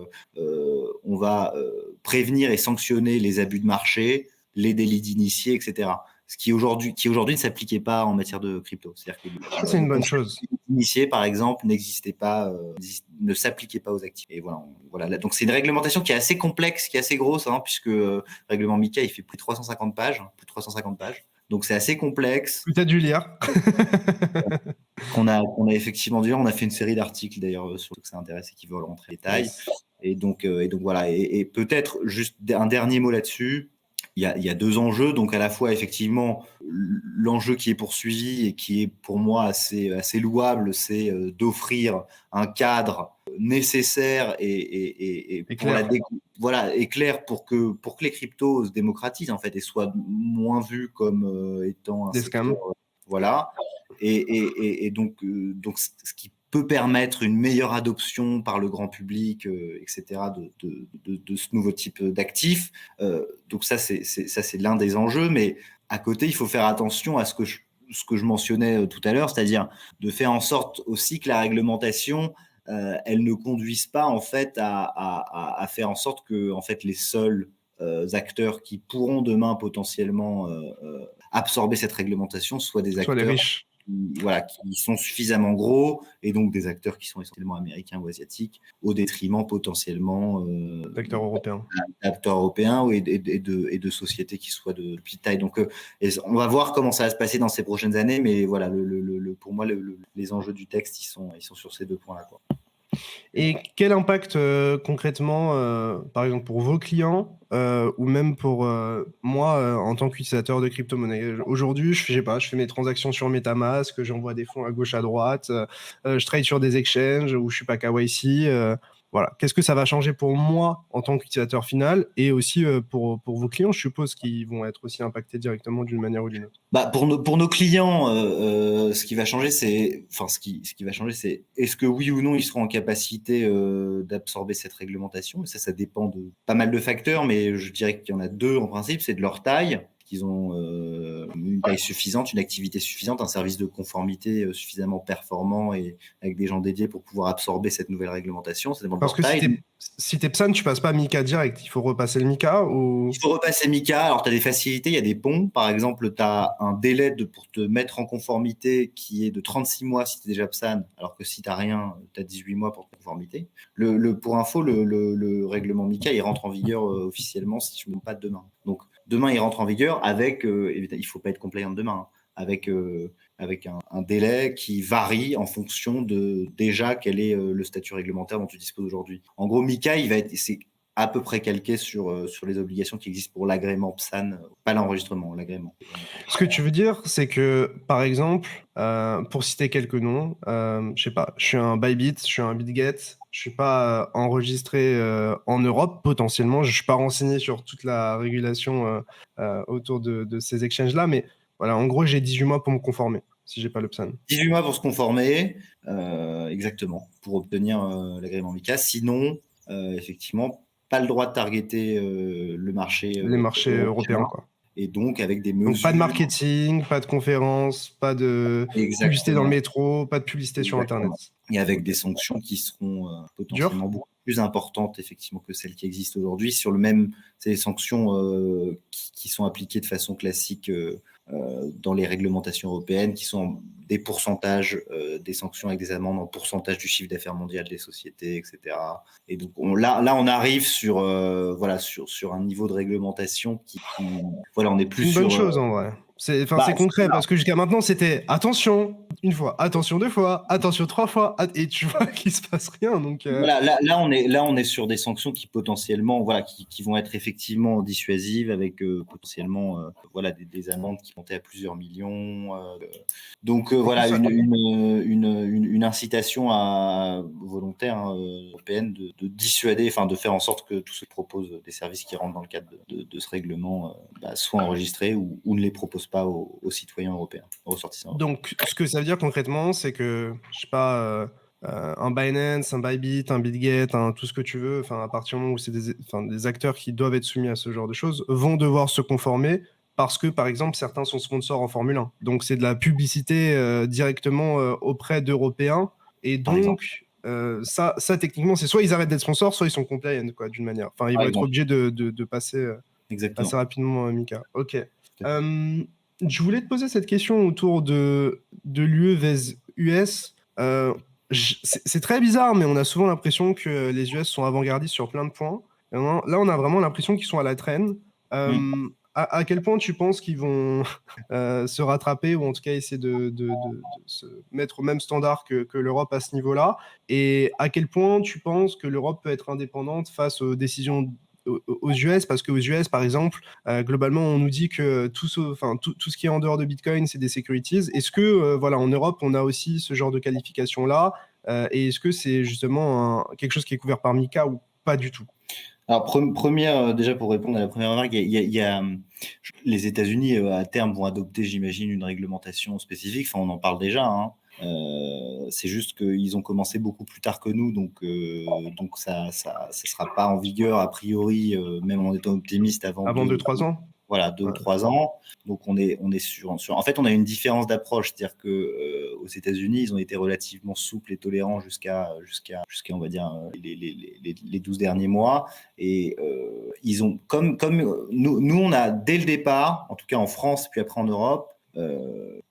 on va prévenir et sanctionner les abus de marché, les délits d'initiés, etc. ce qui aujourd'hui ne s'appliquait pas en matière de crypto. C'est-à-dire que Ça, c'est une bonne chose. Initié, par exemple, n'existait pas, ne s'appliquait pas aux actifs. Et voilà. Donc c'est une réglementation qui est assez complexe, qui est assez grosse, puisque le règlement MiCA, il fait plus de 350 pages. Donc c'est assez complexe. Tu as dû lire. qu'on a effectivement dû lire. On a fait une série d'articles d'ailleurs sur ce que ça intéresse et qui veulent rentrer en détail. Yes. Et donc voilà. Et peut-être juste un dernier mot là-dessus. Il y a deux enjeux, donc à la fois effectivement l'enjeu qui est poursuivi et qui est pour moi assez louable, c'est d'offrir un cadre nécessaire et clair. Et clair pour que les cryptos se démocratisent en fait et soient moins vus comme étant un des secteur, scams. Voilà. Et donc ce qui peut permettre une meilleure adoption par le grand public, etc., de ce nouveau type d'actifs. Donc ça, c'est l'un des enjeux. Mais à côté, il faut faire attention à ce que je mentionnais tout à l'heure, c'est-à-dire de faire en sorte aussi que la réglementation, elle ne conduise pas en fait à faire en sorte que en fait les seuls acteurs qui pourront demain potentiellement absorber cette réglementation soient des acteurs les riches. Qui sont suffisamment gros et donc des acteurs qui sont essentiellement américains ou asiatiques au détriment potentiellement d'acteurs européens et de sociétés qui soient de petite taille. Donc on va voir comment ça va se passer dans ces prochaines années, mais voilà, pour moi les enjeux du texte ils sont sur ces deux points-là, quoi. Et quel impact concrètement, par exemple pour vos clients ou même pour moi en tant qu'utilisateur de crypto-monnaie? Aujourd'hui, je fais mes transactions sur MetaMask, j'envoie des fonds à gauche, à droite, je trade sur des exchanges où je suis pas KYC. Voilà. Qu'est-ce que ça va changer pour moi en tant qu'utilisateur final et aussi pour vos clients, je suppose, qui vont être aussi impactés directement d'une manière ou d'une autre? Pour nos clients, ce qui va changer, c'est est-ce que oui ou non ils seront en capacité d'absorber cette réglementation. Ça dépend de pas mal de facteurs, mais je dirais qu'il y en a deux en principe. C'est de leur taille, qu'ils ont une taille suffisante, une activité suffisante, un service de conformité suffisamment performant et avec des gens dédiés pour pouvoir absorber cette nouvelle réglementation. Ça dépend de leur taille. Si t'es PSAN, tu passes pas MiCA direct, il faut repasser le MiCA ou... Il faut repasser MiCA. Alors, tu as des facilités, il y a des ponts. Par exemple, tu as un délai pour te mettre en conformité qui est de 36 mois si tu es déjà PSAN, alors que si tu n'as rien, tu as 18 mois pour ta conformité. Pour info, le règlement MiCA, il rentre en vigueur officiellement, si je ne me trompe pas, demain. Donc, demain, il rentre en vigueur avec, il ne faut pas être compliant demain, avec un délai qui varie en fonction de déjà quel est le statut réglementaire dont tu disposes aujourd'hui. En gros, MiCA, c'est à peu près calqué sur les obligations qui existent pour l'agrément PSAN, pas l'enregistrement, l'agrément. Ce que tu veux dire, c'est que, par exemple, pour citer quelques noms, je sais pas, je suis un Bybit, je suis un BitGet, je suis pas enregistré en Europe, potentiellement, je suis pas renseigné sur toute la régulation autour de ces exchanges-là, mais voilà, en gros, j'ai 18 mois pour me conformer, si j'ai pas le PSAN. 18 mois pour se conformer, exactement, pour obtenir l'agrément MiCA. Sinon, effectivement, pas le droit de targeter les marchés européens, quoi. Et donc avec des mesures. Donc pas de marketing, pas de conférences, pas de publicité dans le métro, pas de publicité sur Internet. Et avec des sanctions qui seront potentiellement beaucoup plus importantes effectivement que celles qui existent aujourd'hui. C'est des sanctions qui sont appliquées de façon classique dans les réglementations européennes, qui sont des pourcentages des sanctions avec des amendes en pourcentage du chiffre d'affaires mondial des sociétés, etc. Et donc là on arrive sur un niveau de réglementation qui on est plus une sur bonne chose en vrai. C'est concret parce que jusqu'à maintenant c'était attention une fois, attention deux fois, attention trois fois, et tu vois qu'il se passe rien. Donc là on est sur des sanctions qui potentiellement qui vont être effectivement dissuasives avec potentiellement des amendes qui montaient à plusieurs millions. Donc une incitation volontaire européenne de dissuader, de faire en sorte que tous ceux qui proposent des services qui rentrent dans le cadre de ce règlement soient enregistrés ou ne les proposent pas aux citoyens européens, aux ressortissants européens. Donc ce que ça veut dire concrètement, c'est que je sais pas, un Binance, un Bybit, un BitGet, tout ce que tu veux, à partir du moment où c'est des acteurs qui doivent être soumis à ce genre de choses, vont devoir se conformer parce que, par exemple, certains sont sponsors en Formule 1. Donc, c'est de la publicité directement auprès d'Européens. Et donc, ça, techniquement, c'est soit ils arrêtent d'être sponsors, soit ils sont compliant, quoi, d'une manière. Ils vont être obligés de passer rapidement MiCA. OK. Je voulais te poser cette question autour de l'UE vs US. C'est très bizarre, mais on a souvent l'impression que les US sont avant-gardistes sur plein de points. Et là, on a vraiment l'impression qu'ils sont à la traîne. Mm. À quel point tu penses qu'ils vont se rattraper ou en tout cas essayer de se mettre au même standard que l'Europe à ce niveau-là? Et à quel point tu penses que l'Europe peut être indépendante face aux décisions aux US? Parce qu'aux US, par exemple, globalement, on nous dit que tout ce qui est en dehors de Bitcoin, c'est des securities. Est-ce que, voilà, en Europe, on a aussi ce genre de qualification-là? Et est-ce que c'est justement quelque chose qui est couvert par MiCA ou pas du tout? Alors, première, déjà pour répondre à la première remarque, les États-Unis à terme vont adopter, j'imagine, une réglementation spécifique. Enfin, on en parle déjà, hein. C'est juste qu'ils ont commencé beaucoup plus tard que nous, donc ça sera pas en vigueur a priori, même en étant optimiste avant Avant 2-3 ans? Voilà, 2 ou Ouais. 3 ans. Donc on est sur. En fait, on a une différence d'approche, c'est-à-dire que aux États-Unis, ils ont été relativement souples et tolérants jusqu'à on va dire les 12 derniers mois. Et ils ont comme nous, on a dès le départ, en tout cas en France, puis après en Europe,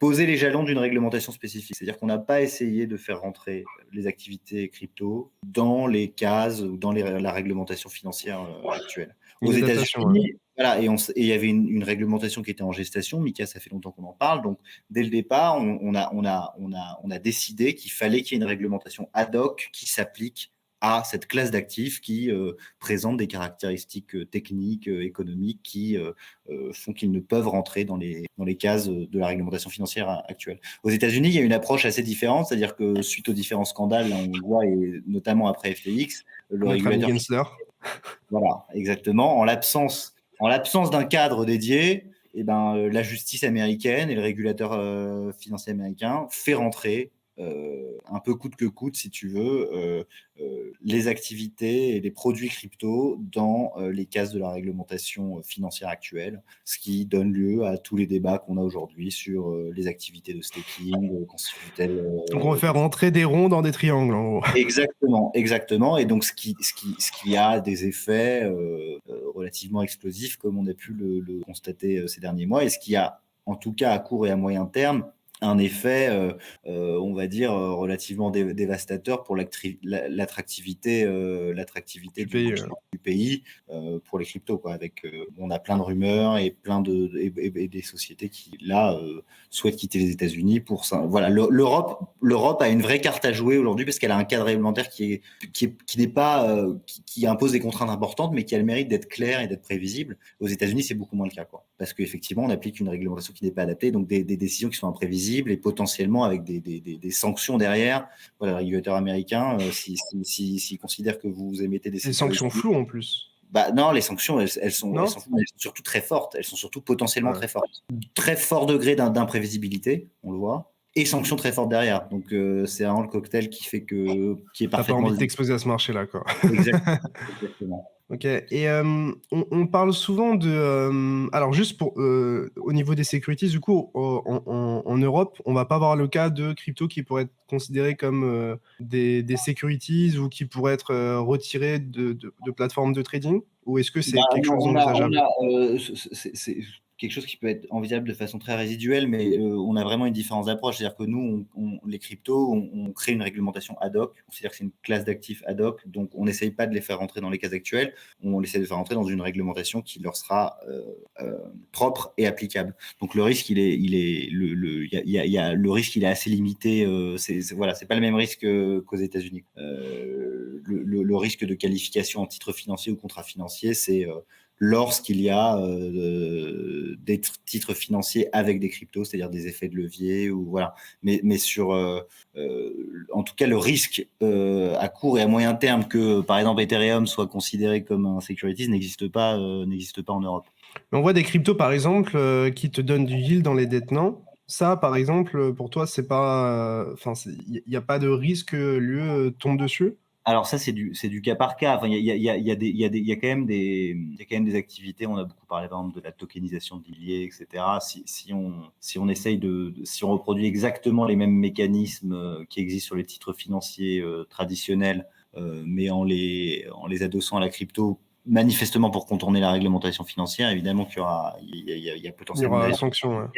posé les jalons d'une réglementation spécifique. C'est-à-dire qu'on n'a pas essayé de faire rentrer les activités crypto dans les cases ou dans la réglementation financière actuelle. Aux Une adaptation, ouais. États-Unis, voilà, et il y avait une réglementation qui était en gestation. Mika, ça fait longtemps qu'on en parle. Donc, dès le départ, on a décidé qu'il fallait qu'il y ait une réglementation ad hoc qui s'applique à cette classe d'actifs qui présente des caractéristiques techniques, économiques qui font qu'ils ne peuvent rentrer dans les cases de la réglementation financière actuelle. Aux États-Unis, il y a une approche assez différente, c'est-à-dire que suite aux différents scandales, là, on le voit, et notamment après FTX, le Notre ami régulateur... Gensler. Voilà, exactement. En l'absence d'un cadre dédié, eh ben, la justice américaine et le régulateur financier américain fait rentrer, un peu coûte que coûte, si tu veux, les activités et les produits crypto dans les cases de la réglementation financière actuelle, ce qui donne lieu à tous les débats qu'on a aujourd'hui sur les activités de staking, constituent-elles Donc, on va faire rentrer des ronds dans des triangles, en gros. Exactement. Et donc, ce qui a des effets relativement explosifs, comme on a pu le constater ces derniers mois, et ce qui a, en tout cas à court et à moyen terme, un effet, on va dire, relativement dévastateur pour l'attractivité Du du pays. marché du pays pour les cryptos, quoi. On a plein de rumeurs et et des sociétés qui, là, souhaitent quitter les États-Unis pour ça. Voilà, l'Europe a une vraie carte à jouer aujourd'hui parce qu'elle a un cadre réglementaire qui n'est pas qui impose des contraintes importantes, mais qui a le mérite d'être clair et d'être prévisible. Aux États-Unis, c'est beaucoup moins le cas, quoi, parce qu'effectivement, on applique une réglementation qui n'est pas adaptée, donc des décisions qui sont imprévisibles et potentiellement avec des sanctions derrière. Voilà, le régulateur américain, s'il considère que vous émettez des Des sanctions securities, floues en plus. bah non, les sanctions, elles sont Non? surtout très fortes. Elles sont surtout potentiellement Ouais. très fortes. Très fort degré d'imprévisibilité, on le voit, et sanctions très fortes derrière. Donc c'est vraiment le cocktail qui est T'as pas parfaitement... envie de t'exposer à ce marché-là, quoi. Exactement. Ok. Et on parle souvent de. Alors, juste au niveau des securities, du coup, en Europe, on va pas avoir le cas de crypto qui pourraient être considérés comme des securities ou qui pourraient être retirés de plateformes de trading? Ou est-ce que Bah, c'est quelque chose d'envisageable? c'est quelque chose qui peut être envisageable de façon très résiduelle, mais on a vraiment une différence d'approche. C'est-à-dire que nous, les cryptos, on crée une réglementation ad hoc. On considère que c'est une classe d'actifs ad hoc, donc on n'essaye pas de les faire rentrer dans les cases actuelles. On essaie de les faire rentrer dans une réglementation qui leur sera propre et applicable. Donc le risque, le risque, il est assez limité. Voilà, c'est pas le même risque qu'aux États-Unis. Le risque de qualification en titre financier ou contrat financier, c'est lorsqu'il y a des titres financiers avec des cryptos, c'est-à-dire des effets de levier ou voilà. Mais en tout cas, le risque à court et à moyen terme que, par exemple, Ethereum soit considéré comme un securities n'existe pas en Europe. Mais on voit des cryptos, par exemple, qui te donnent du yield dans les détenants. Ça, par exemple, pour toi, c'est pas. Enfin, il n'y a pas de risque que l'UE tombe dessus? Alors ça, c'est du cas par cas. Enfin, il y a quand même des activités. On a beaucoup parlé, par exemple, de la tokenisation de billets, etc. Si on essaye si on reproduit exactement les mêmes mécanismes qui existent sur les titres financiers traditionnels, mais en les adossant à la crypto, manifestement pour contourner la réglementation financière, évidemment qu'il y aura, il y a potentiellement aura sanction.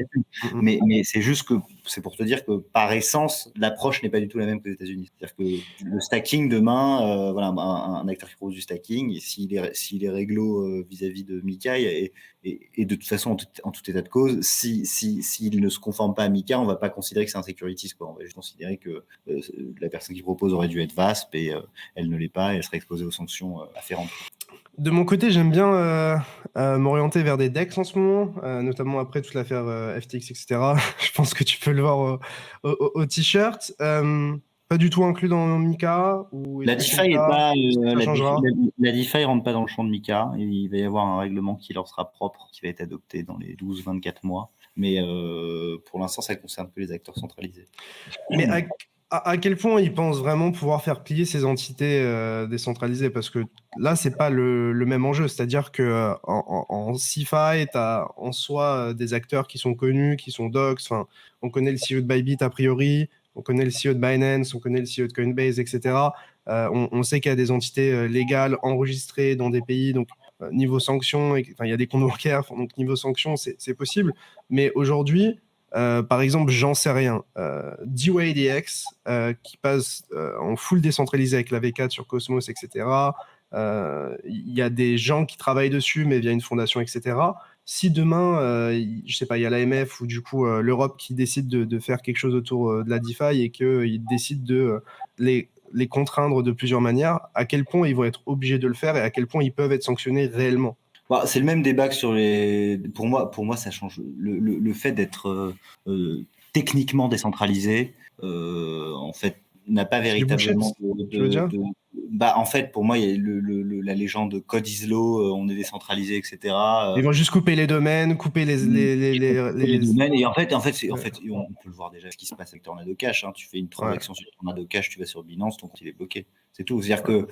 Ouais. mais c'est pour te dire que par essence, l'approche n'est pas du tout la même que les États-Unis. C'est-à-dire que le stacking demain, voilà, un acteur qui propose du stacking, et s'il est réglo vis-à-vis de MiCA, et de toute façon, en tout état de cause, s'il ne se conforme pas à MiCA, on va pas considérer que c'est un securities, quoi. On va juste considérer que la personne qui propose aurait dû être VASP, et elle ne l'est pas, et elle serait exposée aux sanctions afférentes. De mon côté, j'aime bien m'orienter vers des DEX en ce moment, notamment après toute l'affaire FTX, etc. Je pense que tu peux le voir au t-shirt. Pas du tout inclus dans MiCA ou La est-ce que c'est DeFi le cas? Ça la changera? DeFi rentre pas dans le champ de MiCA. Il va y avoir un règlement qui leur sera propre, qui va être adopté dans les 12-24 mois. Mais pour l'instant, ça concerne que les acteurs centralisés. Mais à quel point ils pensent vraiment pouvoir faire plier ces entités décentralisées? Parce que là, c'est pas le même enjeu. C'est-à-dire que en CeFi, tu as en soi des acteurs qui sont connus, qui sont docs. Enfin, on connaît le CEO de Bybit a priori, on connaît le CEO de Binance, on connaît le CEO de Coinbase, etc. On sait qu'il y a des entités légales enregistrées dans des pays. Donc, niveau sanctions, il y a des comptes bancaires. Donc, niveau sanctions, c'est possible. Mais aujourd'hui, par exemple, j'en sais rien. DYDX, qui passe en full décentralisé avec la V4 sur Cosmos, etc. Il y a des gens qui travaillent dessus, mais via une fondation, etc. Si demain, je sais pas, il y a l'AMF ou du coup l'Europe qui décide de faire quelque chose autour de la DeFi et qu'ils décident de les contraindre de plusieurs manières, à quel point ils vont être obligés de le faire et à quel point ils peuvent être sanctionnés réellement? Bah, c'est le même débat que sur les. Pour moi, ça change. Le fait d'être techniquement décentralisé, en fait, n'a pas C'est du bullshit, véritablement tu veux dire? Bah, en fait, pour moi, il y a la légende code is law, on est décentralisé, etc. Ils vont juste couper les domaines, couper Les domaines. Et en fait, Ouais. on peut le voir déjà ce qui se passe avec Tornado Cash. Hein. Tu fais une Ouais. transaction sur Tornado Cash, tu vas sur Binance, ton compte il est bloqué. C'est tout. C'est-à-dire que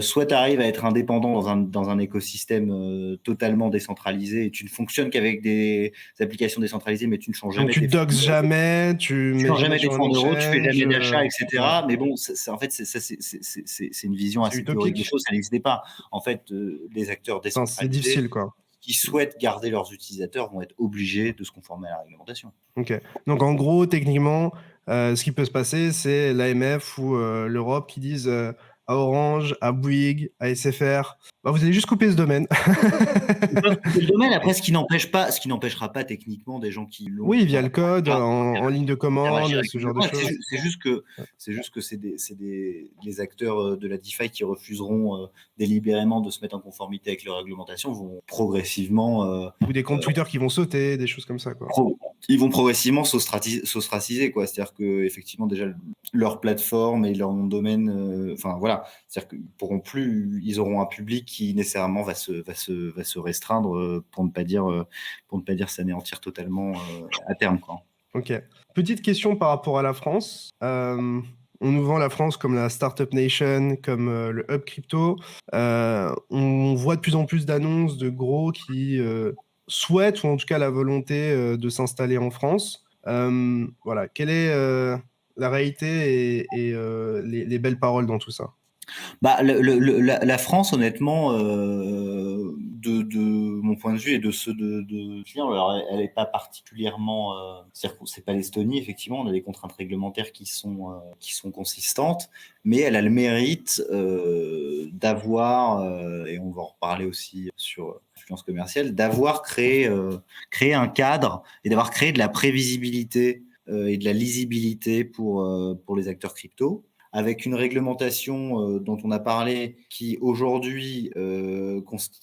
soit tu arrives à être indépendant dans un écosystème totalement décentralisé et tu ne fonctionnes qu'avec des applications décentralisées, mais tu ne changes Donc jamais tu tes fonds. doxes jamais, tu Tu mets changes jamais jamais tes sur un fonds en euros, tu fais exchange. jamais d'achat, etc. Ouais. Mais bon, en fait, c'est une vision C'est assez théorique des utopique. choses. Ça n'existait pas. En fait, les acteurs Enfin, c'est décentralisés difficile, quoi. qui souhaitent garder leurs utilisateurs vont être obligés de se conformer à la réglementation. Ok. Donc en gros, techniquement, ce qui peut se passer, c'est l'AMF ou l'Europe qui disent à Orange, à Bouygues, à SFR, bah, vous allez juste couper ce domaine. Ils peuvent couper le domaine. Après, ce qui n'empêchera pas techniquement des gens qui l'ont Oui, via le code, en ligne de d'interagir commande, avec ce le genre de domaine. choses. C'est juste que les acteurs de la DeFi qui refuseront délibérément de se mettre en conformité avec leur réglementation vont progressivement Ou des comptes Twitter qui vont sauter, des choses comme ça, quoi. ils vont progressivement s'ostraciser, quoi. C'est-à-dire que effectivement déjà leur plateforme et leur nom de domaine, enfin voilà, c'est-à-dire qu'ils pourront plus, ils auront un public qui nécessairement va se restreindre pour ne pas dire s'anéantir totalement à terme, quoi. Ok. Petite question par rapport à la France. On nous vend la France comme la Startup Nation, comme le hub crypto. On voit de plus en plus d'annonces de gros qui souhaitent, ou en tout cas la volonté de s'installer en France. Voilà. Quelle est la réalité et les belles paroles dans tout ça? Bah, la France, honnêtement, de mon point de vue et de ceux de clients, alors elle n'est pas particulièrement. C'est-à-dire que c'est pas l'Estonie, effectivement, on a des contraintes réglementaires qui sont consistantes, mais elle a le mérite d'avoir, et on va en reparler aussi sur l'influence commerciale, d'avoir créé un cadre et d'avoir créé de la prévisibilité et de la lisibilité pour les acteurs crypto, avec une réglementation dont on a parlé, qui aujourd'hui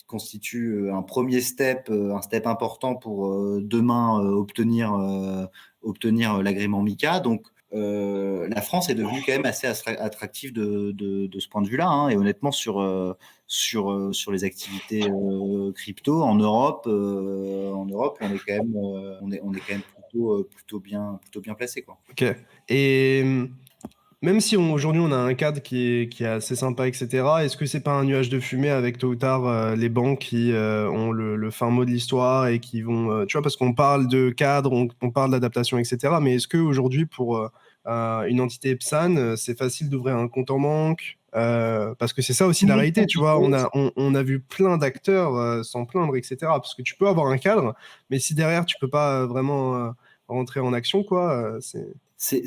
constitue un premier step, un step important pour demain obtenir l'agrément MiCA. Donc, la France est devenue quand même assez attractive de ce point de vue-là, hein. Et honnêtement, sur les activités crypto en Europe, on est quand même plutôt bien placé, quoi. Ok. Et même si aujourd'hui on a un cadre qui est assez sympa, etc., est-ce que c'est pas un nuage de fumée avec tôt ou tard les banques qui ont le fin mot de l'histoire et qui vont, tu vois, parce qu'on parle de cadre, on parle d'adaptation, etc., mais est-ce que aujourd'hui pour une entité PSAN, c'est facile d'ouvrir un compte en banque, parce que c'est ça aussi la réalité, tu vois. On a vu plein d'acteurs s'en plaindre, etc. Parce que tu peux avoir un cadre, mais si derrière tu peux pas vraiment rentrer en action, quoi, c'est... C'est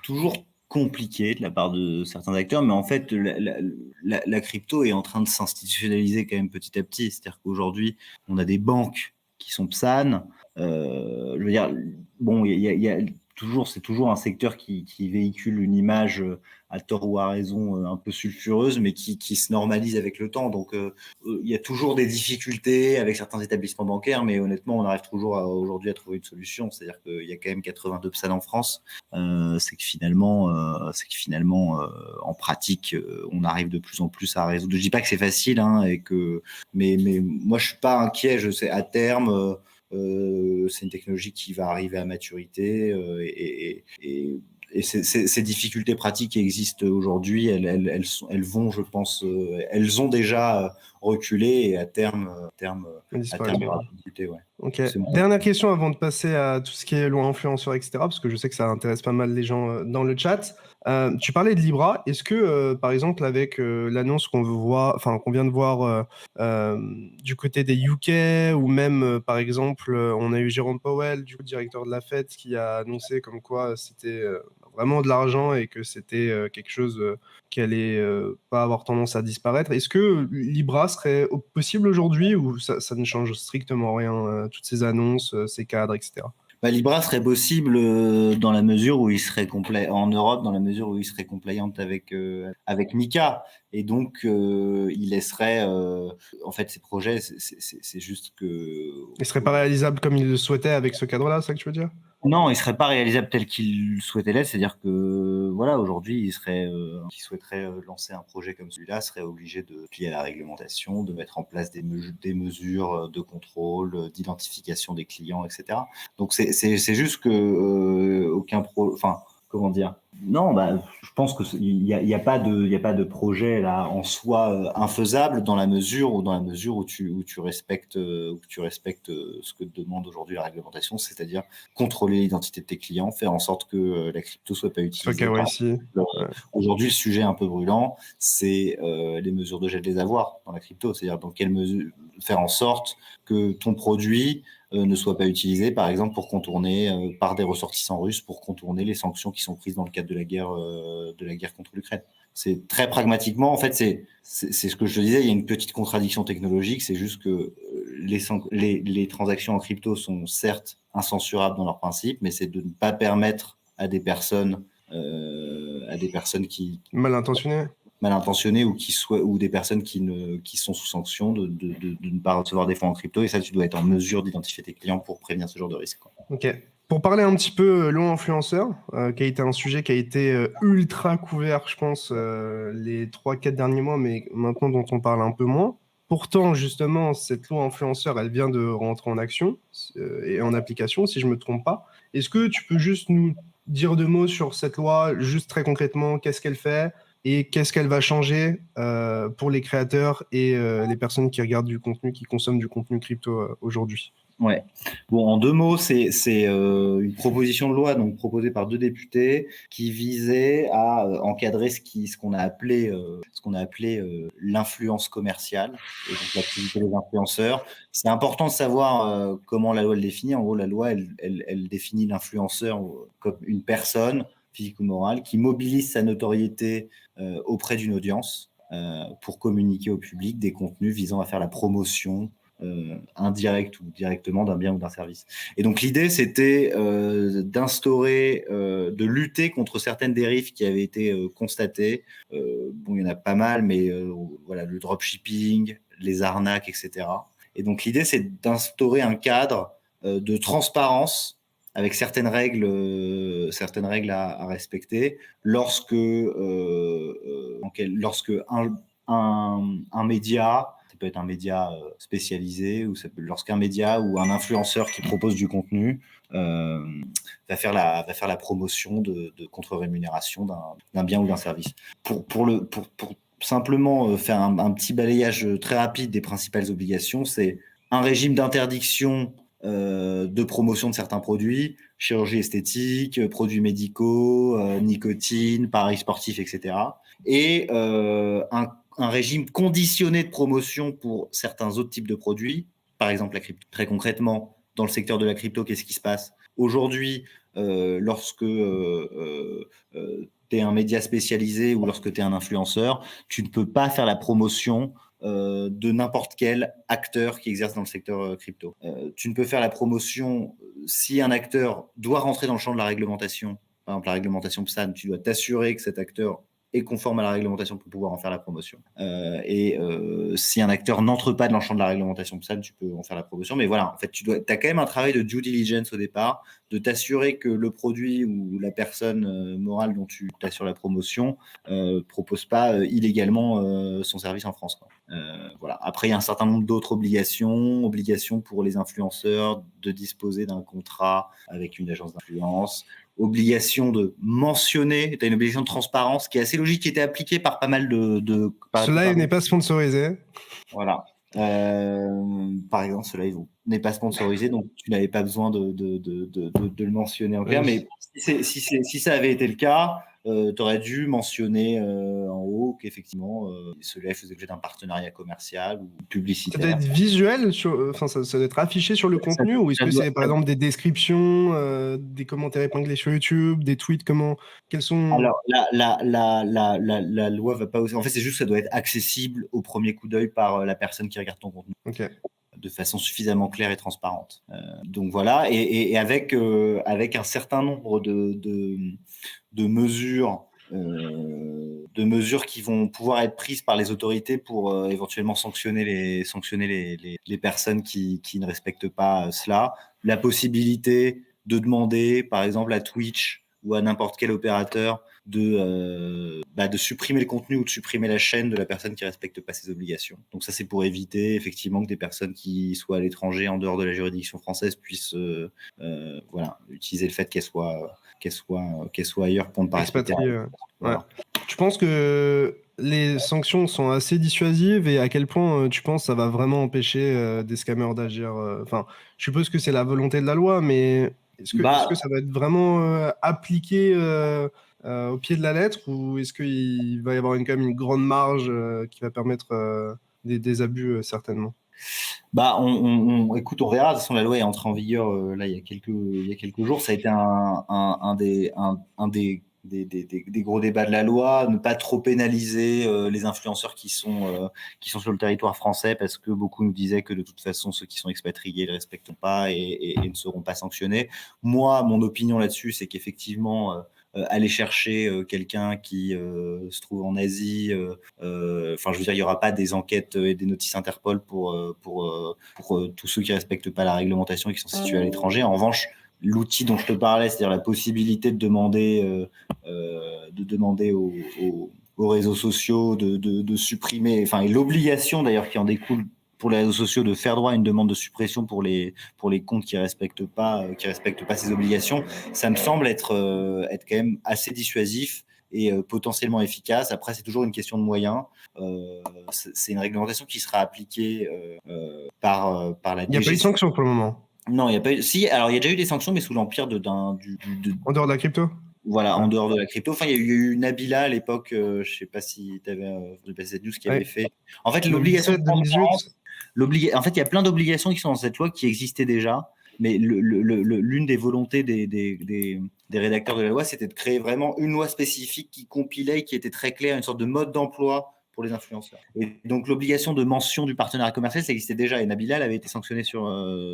toujours compliqué de la part de certains acteurs, mais en fait, la crypto est en train de s'institutionnaliser quand même petit à petit. C'est-à-dire qu'aujourd'hui, on a des banques qui sont PSAN. Je veux dire, bon, c'est toujours un secteur qui véhicule une image à tort ou à raison un peu sulfureuse, mais qui se normalise avec le temps. Donc, il y a toujours des difficultés avec certains établissements bancaires, mais honnêtement, on arrive toujours aujourd'hui à trouver une solution. C'est-à-dire qu'il y a quand même 82 PSAN en France. C'est que finalement, en pratique, on arrive de plus en plus à résoudre. Je dis pas que c'est facile, hein, mais moi, je suis pas inquiet. Je sais à terme. C'est une technologie qui va arriver à maturité et ces difficultés pratiques qui existent aujourd'hui, elles vont, je pense, elles ont déjà reculé et à terme, il y aura plus de difficultés, ouais. Ok. Dernière question avant de passer à tout ce qui est loi influenceur, etc. Parce que je sais que ça intéresse pas mal les gens dans le chat. Tu parlais de Libra. Est-ce que, par exemple, avec l'annonce qu'on vient de voir du côté des UK, ou même, par exemple, on a eu Jérôme Powell, du coup, directeur de la Fed, qui a annoncé comme quoi c'était vraiment de l'argent et que c'était quelque chose qui allait pas avoir tendance à disparaître. Est-ce que Libra serait possible aujourd'hui, ou ça ne change strictement rien, toutes ces annonces, ces cadres, etc. Libra serait possible dans la mesure où il serait en Europe, dans la mesure où il serait compliant avec MiCA, et donc il laisserait en fait ces projets, c'est juste que il serait pas réalisable comme il le souhaitait avec ce cadre-là, c'est ça que tu veux dire? Non, il serait pas réalisable tel qu'il souhaitait l'être, c'est-à-dire que voilà, aujourd'hui, qui souhaiterait lancer un projet comme celui-là serait obligé de plier à la réglementation, de mettre en place des mesures de contrôle, d'identification des clients, etc. Donc c'est juste que comment dire? Non, je pense que il y a pas de projet là en soi infaisable dans la mesure où tu respectes ce que demande aujourd'hui la réglementation, c'est-à-dire contrôler l'identité de tes clients, faire en sorte que la crypto soit pas utilisée. Aujourd'hui, le sujet un peu brûlant, c'est les mesures de gel des avoirs dans la crypto, c'est-à-dire dans quelle mesure faire en sorte que ton produit ne soit pas utilisé, par exemple, pour contourner par des ressortissants russes, pour contourner les sanctions qui sont prises dans le cadre de la guerre contre l'Ukraine. C'est très pragmatiquement, en fait, c'est ce que je te disais, il y a une petite contradiction technologique, c'est juste que les transactions en crypto sont certes incensurables dans leur principe, mais c'est de ne pas permettre à des personnes qui mal intentionnées ou des personnes qui sont sous sanction de ne pas recevoir des fonds en crypto, et ça, tu dois être en mesure d'identifier tes clients pour prévenir ce genre de risque, quoi. Ok. Pour parler un petit peu loi influenceur, qui a été un sujet qui a été ultra couvert, je pense, les 3-4 derniers mois, mais maintenant dont on parle un peu moins. Pourtant, justement, cette loi influenceur, elle vient de rentrer en action et en application, si je me trompe pas. Est-ce que tu peux juste nous dire 2 mots sur cette loi, juste très concrètement, qu'est-ce qu'elle fait et qu'est-ce qu'elle va changer pour les créateurs et les personnes qui regardent du contenu, qui consomment du contenu crypto aujourd'hui? Ouais. Bon, en 2 mots, c'est une proposition de loi donc proposée par 2 députés qui visait à encadrer ce qu'on a appelé l'influence commerciale, et donc l'activité des influenceurs. C'est important de savoir comment la loi le définit. En gros, la loi, elle définit l'influenceur comme une personne physique ou morale qui mobilise sa notoriété auprès d'une audience pour communiquer au public des contenus visant à faire la promotion indirect ou directement d'un bien ou d'un service. Et donc l'idée, c'était d'instaurer, de lutter contre certaines dérives qui avaient été constatées. Bon, il y en a pas mal, mais voilà, le dropshipping, les arnaques, etc. Et donc l'idée, c'est d'instaurer un cadre de transparence avec certaines règles à respecter lorsque un média, ça peut être un média spécialisé, ou lorsqu'un média ou un influenceur qui propose du contenu va faire la promotion de contre-rémunération d'un bien ou d'un service. Pour simplement faire un petit balayage très rapide des principales obligations, c'est un régime d'interdiction de promotion de certains produits, chirurgie esthétique, produits médicaux, nicotine, paris sportifs, etc. Et un régime conditionné de promotion pour certains autres types de produits, par exemple la crypto. Très concrètement, dans le secteur de la crypto, qu'est-ce qui se passe aujourd'hui lorsque tu es un média spécialisé ou lorsque tu es un influenceur, tu ne peux pas faire la promotion de n'importe quel acteur qui exerce dans le secteur crypto. Tu ne peux faire la promotion si un acteur doit rentrer dans le champ de la réglementation, par exemple la réglementation PSAN, tu dois t'assurer que cet acteur est conforme à la réglementation pour pouvoir en faire la promotion. Si un acteur n'entre pas dans le champ de la réglementation PSAN, tu peux en faire la promotion. Mais voilà, en fait, tu as quand même un travail de due diligence au départ, de t'assurer que le produit ou la personne morale dont tu t'assures la promotion propose pas illégalement son service en France, quoi. Voilà. Après, il y a un certain nombre d'autres obligations pour les influenceurs de disposer d'un contrat avec une agence d'influence, obligation de mentionner, tu as une obligation de transparence qui est assez logique, qui était appliquée par pas mal Ce live n'est pas sponsorisé. Voilà. Par exemple, ce live n'est pas sponsorisé, donc tu n'avais pas besoin de le mentionner en clair. Mais si ça avait été le cas, tu aurais dû mentionner en haut qu'effectivement, ce live faisait l'objet d'un partenariat commercial ou publicitaire. Ça doit être visuel, enfin, ça doit être affiché sur le contenu, ou est-ce que c'est par exemple des descriptions, des commentaires épinglés sur YouTube, des tweets, quels sont... Alors, la loi va pas aussi... En fait, c'est juste que ça doit être accessible au premier coup d'œil par la personne qui regarde ton contenu. Okay. De façon suffisamment claire et transparente. Donc voilà, et avec un certain nombre de mesures qui vont pouvoir être prises par les autorités pour éventuellement sanctionner les personnes qui ne respectent pas cela. La possibilité de demander, par exemple, à Twitch ou à n'importe quel opérateur de supprimer le contenu ou de supprimer la chaîne de la personne qui ne respecte pas ses obligations. Donc ça, c'est pour éviter effectivement que des personnes qui soient à l'étranger, en dehors de la juridiction française, puissent utiliser le fait qu'elles soient ailleurs pour ne pas respecter. Voilà. Ouais. Tu penses que les sanctions sont assez dissuasives, et à quel point tu penses que ça va vraiment empêcher des scammers d'agir Enfin, je suppose que c'est la volonté de la loi, mais est-ce que ça va être vraiment appliqué au pied de la lettre, ou est-ce qu'il va y avoir quand même une grande marge qui va permettre des abus certainement? Écoute, on verra. De toute façon, la loi est entrée en vigueur là il y a quelques jours. Ça a été un des gros débats de la loi, ne pas trop pénaliser les influenceurs qui sont sur le territoire français, parce que beaucoup nous disaient que de toute façon ceux qui sont expatriés ne le respectent pas et ne seront pas sanctionnés. Moi, mon opinion là-dessus, c'est qu'effectivement aller chercher quelqu'un qui se trouve en Asie, je veux dire, il n'y aura pas des enquêtes et des notices Interpol pour tous ceux qui respectent pas la réglementation et qui sont situés à l'étranger. En revanche, l'outil dont je te parlais, c'est-à-dire la possibilité de demander aux réseaux sociaux de supprimer, et l'obligation d'ailleurs qui en découle pour les réseaux sociaux de faire droit à une demande de suppression pour les comptes qui respectent pas ces obligations, ça me semble être quand même assez dissuasif et potentiellement efficace. Après, c'est toujours une question de moyens. C'est une réglementation qui sera appliquée par la DGCCRF. Il n'y a pas eu de sanction pour le moment. Non, il n'y a pas eu. Si, alors il y a déjà eu des sanctions, mais sous l'empire En dehors de la crypto. Voilà, en dehors de la crypto. Enfin, il y a eu Nabila à l'époque, je ne sais pas si tu avais vu cette news qui avait fait. En fait, l'obligation de transparence. En fait, il y a plein d'obligations qui sont dans cette loi qui existaient déjà, mais l'une des volontés des rédacteurs de la loi, c'était de créer vraiment une loi spécifique qui compilait, qui était très claire, une sorte de mode d'emploi pour les influenceurs. Et donc, l'obligation de mention du partenariat commercial, ça existait déjà. Et Nabila, elle avait été sanctionnée sur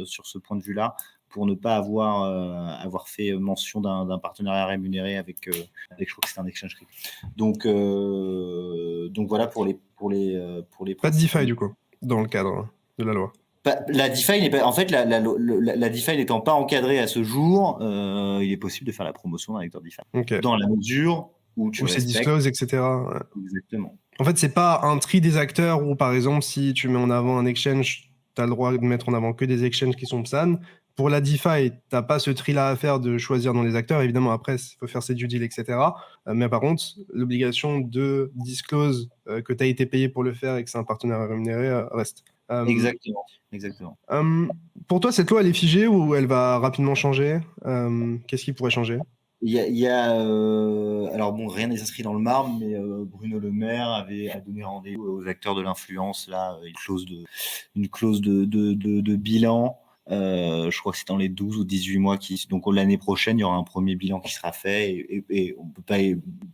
ce point de vue-là pour ne pas avoir fait mention d'un partenariat rémunéré avec je crois que c'était un exchange crypto. Donc voilà pour les pas de DeFi du coup dans le cadre de la loi. La DeFi n'est pas, en fait, la DeFi n'étant pas encadrée à ce jour, il est possible de faire la promotion d'un acteur DeFi. Okay. Dans la mesure où c'est disclose, etc. Ouais. Exactement. En fait, c'est pas un tri des acteurs où, par exemple, si tu mets en avant un exchange, tu as le droit de mettre en avant que des exchanges qui sont PSAN. Pour la DeFi, tu n'as pas ce tri-là à faire de choisir dans les acteurs. Évidemment, après, il faut faire ses due deals, etc. Mais par contre, l'obligation de disclose que tu as été payé pour le faire et que c'est un partenaire rémunéré reste. Exactement, exactement. Pour toi, cette loi, elle est figée ou elle va rapidement changer? Qu'est-ce qui pourrait changer? Alors bon, rien n'est inscrit dans le marbre, mais Bruno Le Maire a donné rendez-vous aux acteurs de l'influence, là, une clause de bilan. Je crois que c'est dans les 12 ou 18 mois donc l'année prochaine, il y aura un premier bilan qui sera fait et on peut pas,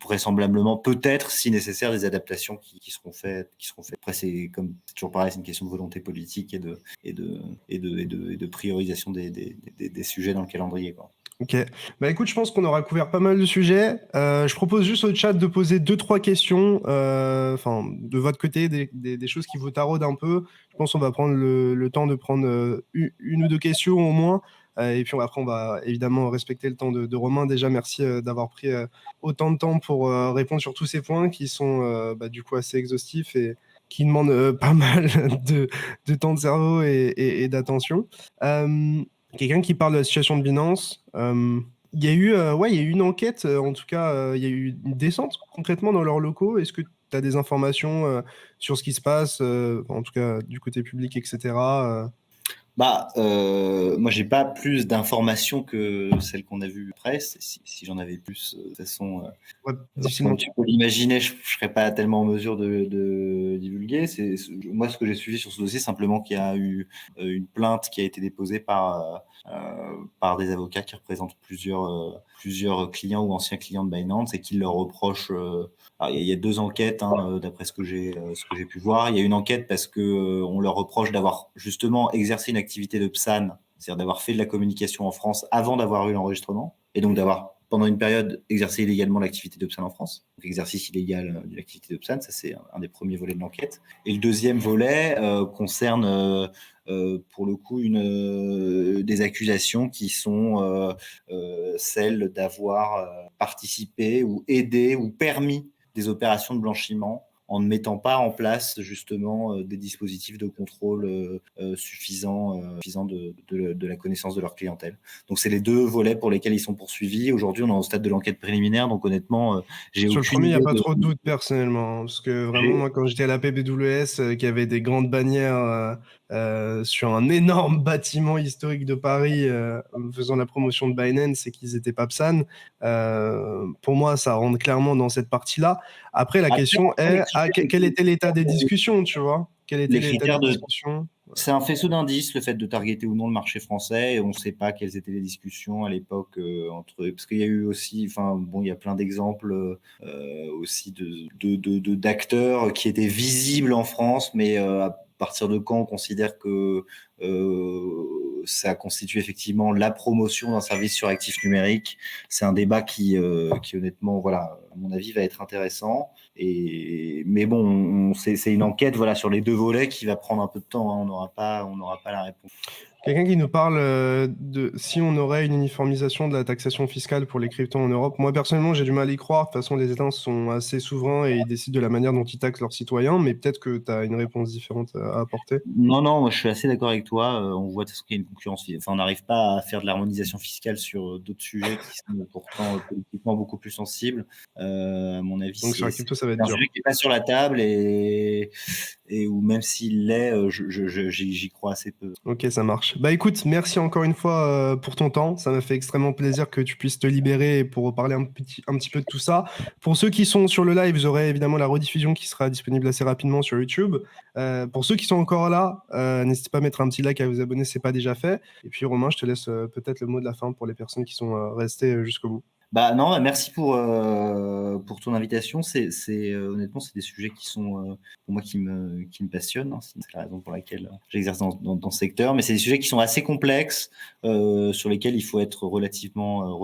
vraisemblablement, peut-être, si nécessaire, des adaptations qui seront faites. Après, c'est toujours pareil, c'est une question de volonté politique et de priorisation des sujets dans le calendrier, quoi. Ok. Bah écoute, je pense qu'on aura couvert pas mal de sujets. Je propose juste au chat de poser 2-3 questions, de votre côté, des choses qui vous taraudent un peu. Je pense qu'on va prendre le temps de prendre une ou deux questions au moins. Et puis après, on va évidemment respecter le temps de Romain. Déjà, merci d'avoir pris autant de temps pour répondre sur tous ces points qui sont du coup assez exhaustifs et qui demandent pas mal de temps de cerveau et d'attention. Quelqu'un qui parle de la situation de Binance. Il y a eu une enquête, en tout cas, il y a eu une descente concrètement dans leurs locaux. Est-ce que tu as des informations sur ce qui se passe, en tout cas du côté public, etc. Moi, j'ai pas plus d'informations que celles qu'on a vues presse. Si j'en avais plus, de toute façon, Difficilement. comme tu peux l'imaginer, je serais pas tellement en mesure de divulguer. Moi, ce que j'ai suivi sur ce dossier, simplement qu'il y a eu une plainte qui a été déposée par des avocats qui représentent plusieurs clients ou anciens clients de Binance et qui leur reprochent. Il y a deux enquêtes, d'après ce que j'ai pu voir. Il y a une enquête parce que on leur reproche d'avoir justement exercé une activité de PSAN, c'est-à-dire d'avoir fait de la communication en France avant d'avoir eu l'enregistrement, et donc d'avoir pendant une période exercé illégalement l'activité de PSAN en France. Donc exercice illégal de l'activité de PSAN, ça c'est un des premiers volets de l'enquête. Et le deuxième volet concerne pour le coup des accusations qui sont celles d'avoir participé ou aidé ou permis des opérations de blanchiment en ne mettant pas en place justement des dispositifs de contrôle suffisants de la connaissance de leur clientèle. Donc c'est les deux volets pour lesquels ils sont poursuivis. Aujourd'hui, on est au stade de l'enquête préliminaire, donc honnêtement, j'ai Sur le aucune premier, il n'y a idée pas trop de doute personnellement, parce que vraiment, moi, quand j'étais à la PBWS, qui avait des grandes bannières sur un énorme bâtiment historique de Paris, faisant la promotion de Binance et qu'ils étaient pas PSAN, pour moi, ça rentre clairement dans cette partie-là. Après, la question est, quel était l'état des discussions, tu vois? Quel était l'état des discussions? C'est un faisceau d'indices, le fait de targeter ou non le marché français, et on ne sait pas quelles étaient les discussions à l'époque parce qu'il y a eu aussi, il y a plein d'exemples aussi d'acteurs qui étaient visibles en France, mais à partir de quand on considère que ça constitue effectivement la promotion d'un service sur actifs numériques, c'est un débat qui honnêtement, voilà, à mon avis, va être intéressant. Mais bon, c'est une enquête, voilà, sur les deux volets qui va prendre un peu de temps. On n'aura pas la réponse. Quelqu'un qui nous parle de si on aurait une uniformisation de la taxation fiscale pour les cryptos en Europe. Moi, personnellement, j'ai du mal à y croire. De toute façon, les États sont assez souverains et ils décident de la manière dont ils taxent leurs citoyens, mais peut-être que tu as une réponse différente à apporter. Non, moi, je suis assez d'accord avec toi. On voit qu'il y a une concurrence. On n'arrive pas à faire de l'harmonisation fiscale sur d'autres sujets qui sont pourtant politiquement beaucoup plus sensibles. À mon avis, donc sur la crypto, ça va être dur. Un sujet qui n'est pas sur la table et où même s'il l'est, j'y crois assez peu. Ok, ça marche. Bah écoute, merci encore une fois pour ton temps. Ça m'a fait extrêmement plaisir que tu puisses te libérer pour reparler un petit peu de tout ça. Pour ceux qui sont sur le live, vous aurez évidemment la rediffusion qui sera disponible assez rapidement sur YouTube. Pour ceux qui sont encore là, n'hésitez pas à mettre un petit like, à vous abonner si ce n'est pas déjà fait. Et puis Romain, je te laisse peut-être le mot de la fin pour les personnes qui sont restées jusqu'au bout. Non, merci pour ton invitation. Honnêtement, c'est des sujets qui sont pour moi qui me passionnent. C'est la raison pour laquelle j'exerce dans ce secteur. Mais c'est des sujets qui sont assez complexes, sur lesquels il faut être relativement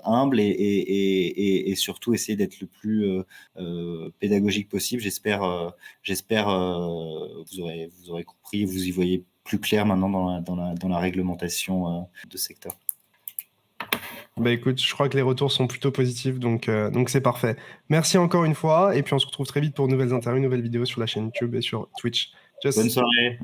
humble et surtout essayer d'être le plus pédagogique possible. J'espère vous aurez compris, vous y voyez plus clair maintenant dans la réglementation de ce secteur. Bah écoute, je crois que les retours sont plutôt positifs, donc c'est parfait. Merci encore une fois, et puis on se retrouve très vite pour de nouvelles interviews, nouvelles vidéos sur la chaîne YouTube et sur Twitch. Tchuss. Bonne soirée.